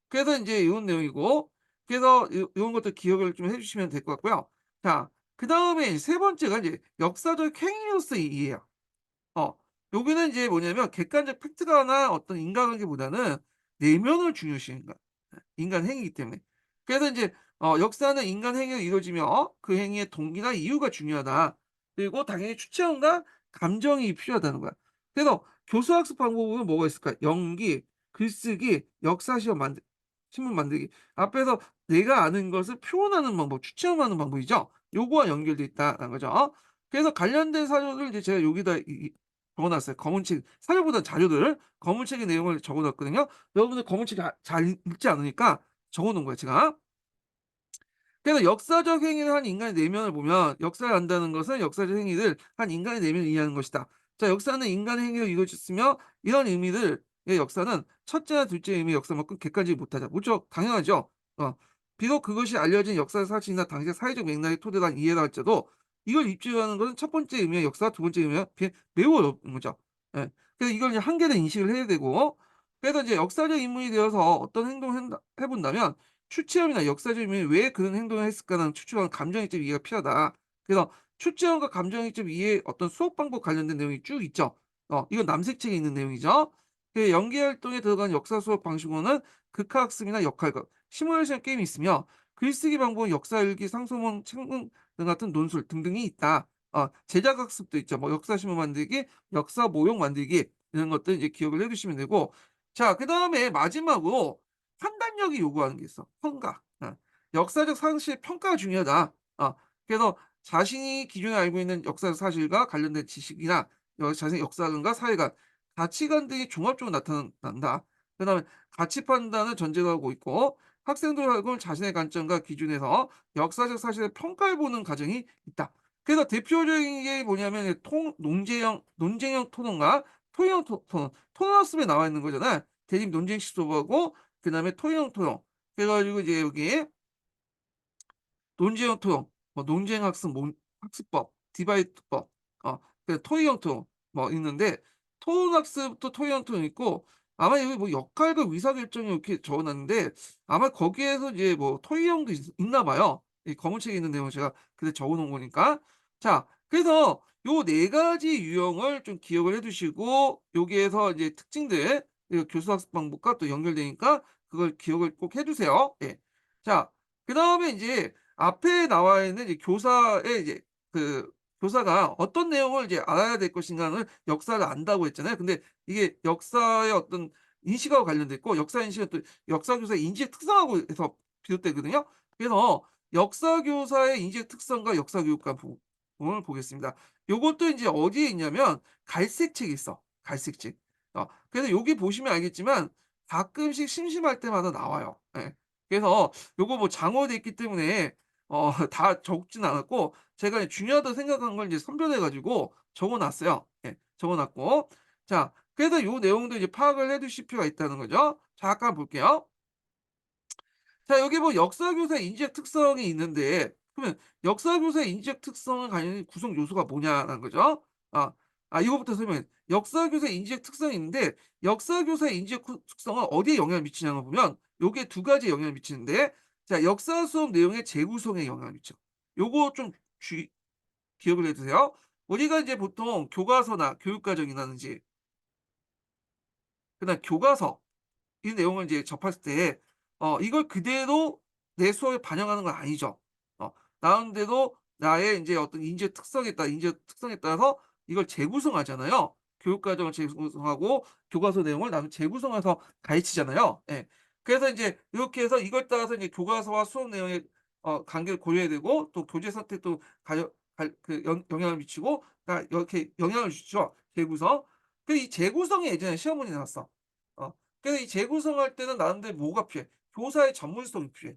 그래서 인제 요런 내용이고 그래서 요런 것들 기억을 좀 해 주시면 될 것 같고요. 자 그다음에 세 번째가 이제 역사적 행위로서의 이해예요. 어. 여기는 이제 뭐냐면 객관적 팩트가나 어떤 인과관계보다는 내면을 중요시하는 거야. 인간 행위이기 때문에. 그래서 인제 역사는 인간 행위로 이루어지며 그 행위의 동기나 이유가 중요하다. 그리고 당연히 추체험과 감정이 필요하다는 거야. 그래서 교수 학습 방법은 뭐가 있을까? 연기, 글쓰기, 역사 시험 신문 만들기. 앞에서 내가 아는 것을 표현하는 방법, 추체험하는 방법이죠. 요거와 연결돼 있다라는 거죠. 그래서 관련된 사료를 이제 제가 여기다 적어 놨어요. 검은 책 사료보다 자료들 검은 책의 내용을 적어 놨거든요. 여러분들 검은 책 잘 읽지 않으니까 적어 놓은 거예요 제가. 그래서 역사적 행위를 한 인간의 내면을 보면 역사를 안다는 것은 역사적 행위를 한 인간의 내면을 이해하는 것이다. 자, 역사는 인간의 행위로 이루어졌으며 이런 의미를 의 역사는 첫째나 둘째의 의미의 역사만큼 객관적이지 못하다. 무척 당연하죠. 어. 비록 그것이 알려진 역사의 사실이나 당시의 사회적 맥락의 토대로 한 이해라 할지라도 이걸 입증하는 것은 첫 번째 의미의 역사, 두 번째 의미와 매우 어려운 거죠. 예. 그래서 이걸 이제 한계를 인식을 해야 되고, 그래서 이제 역사적 인물이 되어서 어떤 행동을 해 본다면 추체험이나 역사적 인물이 왜 그런 행동을 했을까라는 추측하는 감정이적 이해가 필요하다. 그래서 추체험과 감정이적 이해의 어떤 수업 방법 관련된 내용이 쭉 있죠. 이건 남색책에 있는 내용이죠. 그 연계 활동에 들어간 역사 수업 방식으로는 극화학습이나 역할극, 시뮬레이션 게임이 있으며 글쓰기 방법은 역사일기, 상소문, 책문 등 같은 논술 등등이 있다. 제작 학습도 있죠. 뭐 역사신문 만들기, 역사 모형 만들기 이런 것들 이제 기억을 해 두시면 되고, 자, 그다음에 마지막으로 판단력이 요구하는 게 있어. 평가. 역사적 상식의 평가가 중요하다. 그래서 자신이 기존에 알고 있는 역사적 사실과 관련된 지식이나 자신의 역사관과 사회관, 가치관 등이 종합적으로 나타난다. 그다음에 가치 판단을 전제로 하고 있고, 학생들하고 자신의 관점과 기준에서 역사적 사실을 평가해 보는 과정이 있다. 그래서 대표적인 게 뭐냐면 통 논제형 논쟁형 토론과 토의형 토론. 토론 학습에 나와 있는 거잖아요. 대립 논쟁식 수업하고 그다음에 토의형 토론. 그래 가지고 이제 여기에 논쟁형 토론, 뭐 논쟁 학습 학습법, 디바이트법, 토의형 토론 뭐 있는데, 토론 학습도 토의형 토론 있고, 아마 여기 뭐 역할과 의사결정이 이렇게 적어 놨는데 아마 거기에서 이제 뭐 토의형도 있나 봐요. 이 검은 책에 있는 내용을 제가 그때 적어 놓은 거니까. 자, 그래서 요 네 가지 유형을 좀 기억을 해 두시고, 여기에서 이제 특징들, 이 교수 학습 방법과 또 연결되니까 그걸 기억을 꼭 해 두세요. 예. 자, 그다음에 인제 앞에 나와 있는 이제 교사의 이제 그 교사가 어떤 내용을 이제 알아야 될 것인가를 역사를 안다고 했잖아요. 근데 이게 역사의 어떤 인식하고 관련돼 있고, 역사 인식은 또 역사 교사의 인지의 특성하고 해서 비롯되거든요. 그래서 역사 교사의 인지의 특성과 역사 교육과 부분을 보겠습니다. 요것도 인제 어디에 있냐면 갈색책에 있어, 갈색책. 그래서 여기 보시면 알겠지만 가끔씩 심심할 때마다 나와요. 예. 그래서 요거 뭐 장어돼 있기 때문에 다 적진 않았고, 제가 중요하다고 생각한 걸 이제 선별해 가지고 적어 놨어요. 예. 적어 놨고, 자, 그래서 요 내용도 이제 파악을 해 두실 필요가 있다는 거죠. 잠깐 볼게요. 자, 여기 뭐 역사교사의 인지적 특성이 있는데, 그러면 역사교사의 인지적 특성을 가진 구성 요소가 뭐냐는 거죠. 아, 이거부터 설명해. 역사교사의 인지적 특성이 있는데 역사교사의 인지적 특성은 어디에 영향을 미치냐고 보면 요게 두 가지에 영향을 미치는데, 자, 역사 수업 내용의 재구성에 영향을 미쳐. 요거 좀 기억을 해 두세요. 우리가 이제 보통 교과서나 교육과정이라든지 그다음 교과서 이 내용을 이제 접했을 때 이걸 그대로 내 수업에 반영하는 건 아니죠. 나름대로 나의 인제 어떤 인지의 특성에 따라서 이걸 재구성하잖아요. 교육 과정을 재구성하고 교과서 내용을 나름 재구성해서 가르치잖아요. 예. 그래서 인제 요렇게 해서 이걸 따라서 이제 교과서와 수업 내용의 관계를 고려해야 되고, 또 교재 선택도 가려 갈 그 영향을 미치고, 이렇게 영향을 주죠, 재구성. 이 재구성이 예전에 시험문에 나왔어. 어 그래서 이 재구성할 때는 나름대로 뭐가 필요해? 교사의 전문성이 필요해.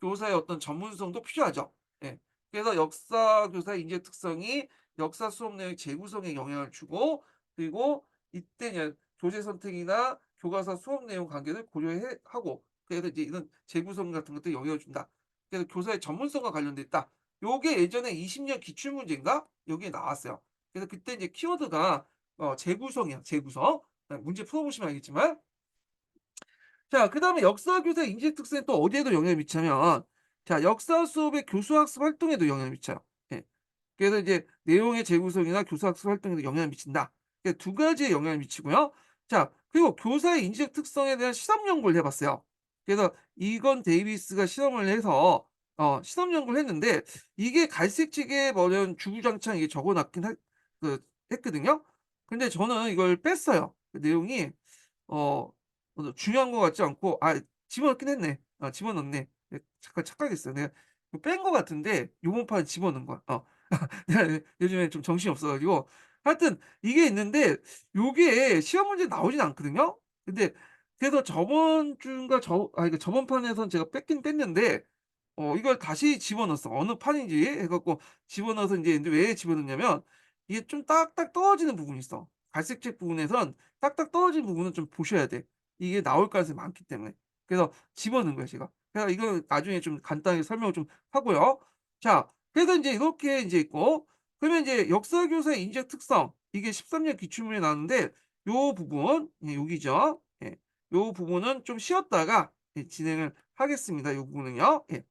교사의 어떤 전문성도 필요하죠. 예. 그래서 역사 교사의 인재 특성이 역사 수업 내용 재구성에 영향을 주고, 그리고 이때 이제 교재 선택이나 교과서 수업 내용 관계를 고려해 하고, 그래서 이제 이런 재구성 같은 것들에 영향을 준다. 그래서 교사의 전문성과 관련돼 있다. 요게 예전에 20년 기출 문제인가 여기에 나왔어요. 그래서 그때 이제 키워드가 재구성이야, 재구성. 문제 풀어 보시면 알겠지만, 자, 그다음에 역사 교사의 인지 특성이 또 어디에도 영향을 미치냐면, 자, 역사 수업의 교수 학습 활동에도 영향을 미쳐요. 예. 그래서 이제 내용의 재구성이나 교수 학습 활동에도 영향을 미친다. 두 가지에 영향을 미치고요. 자, 그리고 교사의 인지적 특성에 대한 실험 연구를 해 봤어요. 그래서 이건 데이비스가 실험을 해서 실험 연구를 했는데, 이게 갈색책에 뭐는 주구장창 이게 적어 놨긴 했거든요. 근데 저는 이걸 뺐어요. 그 내용이 어 중요한 것 같지 않고, 집어넣긴 했네. 집어넣네. 잠깐 착각했어요. 내가 뺀 것 같은데 요번 판에 집어넣은 거야. 내가 요즘에 좀 정신이 없어 가지고. 하여튼 이게 있는데 요게 시험 문제에 나오진 않거든요. 근데 그래서 저번 주인가 그러니까 저번 판에선 제가 뺐긴 뺐는데 이걸 다시 집어넣었어. 어느 판인지 해 갖고 집어넣어서 인제 왜 집어넣냐면, 이게 좀 딱딱 떨어지는 부분이 있어. 갈색색 부분에선 딱딱 떨어진 부분은 좀 보셔야 돼. 이게 나올 가능성이 많기 때문에. 그래서 집어넣은 거예요 제가. 그래서 이거 나중에 좀 간단하게 설명을 좀 하고요. 자 그래서 인제 이렇게 인제 있고 그러면 인제 역사 교사의 인적 특성 이게 13년 기출문제 나왔는데 요 부분 예 여기죠. 예. 요 부분은 좀 쉬었다가 예 진행을 하겠습니다 요 부분은요. 예.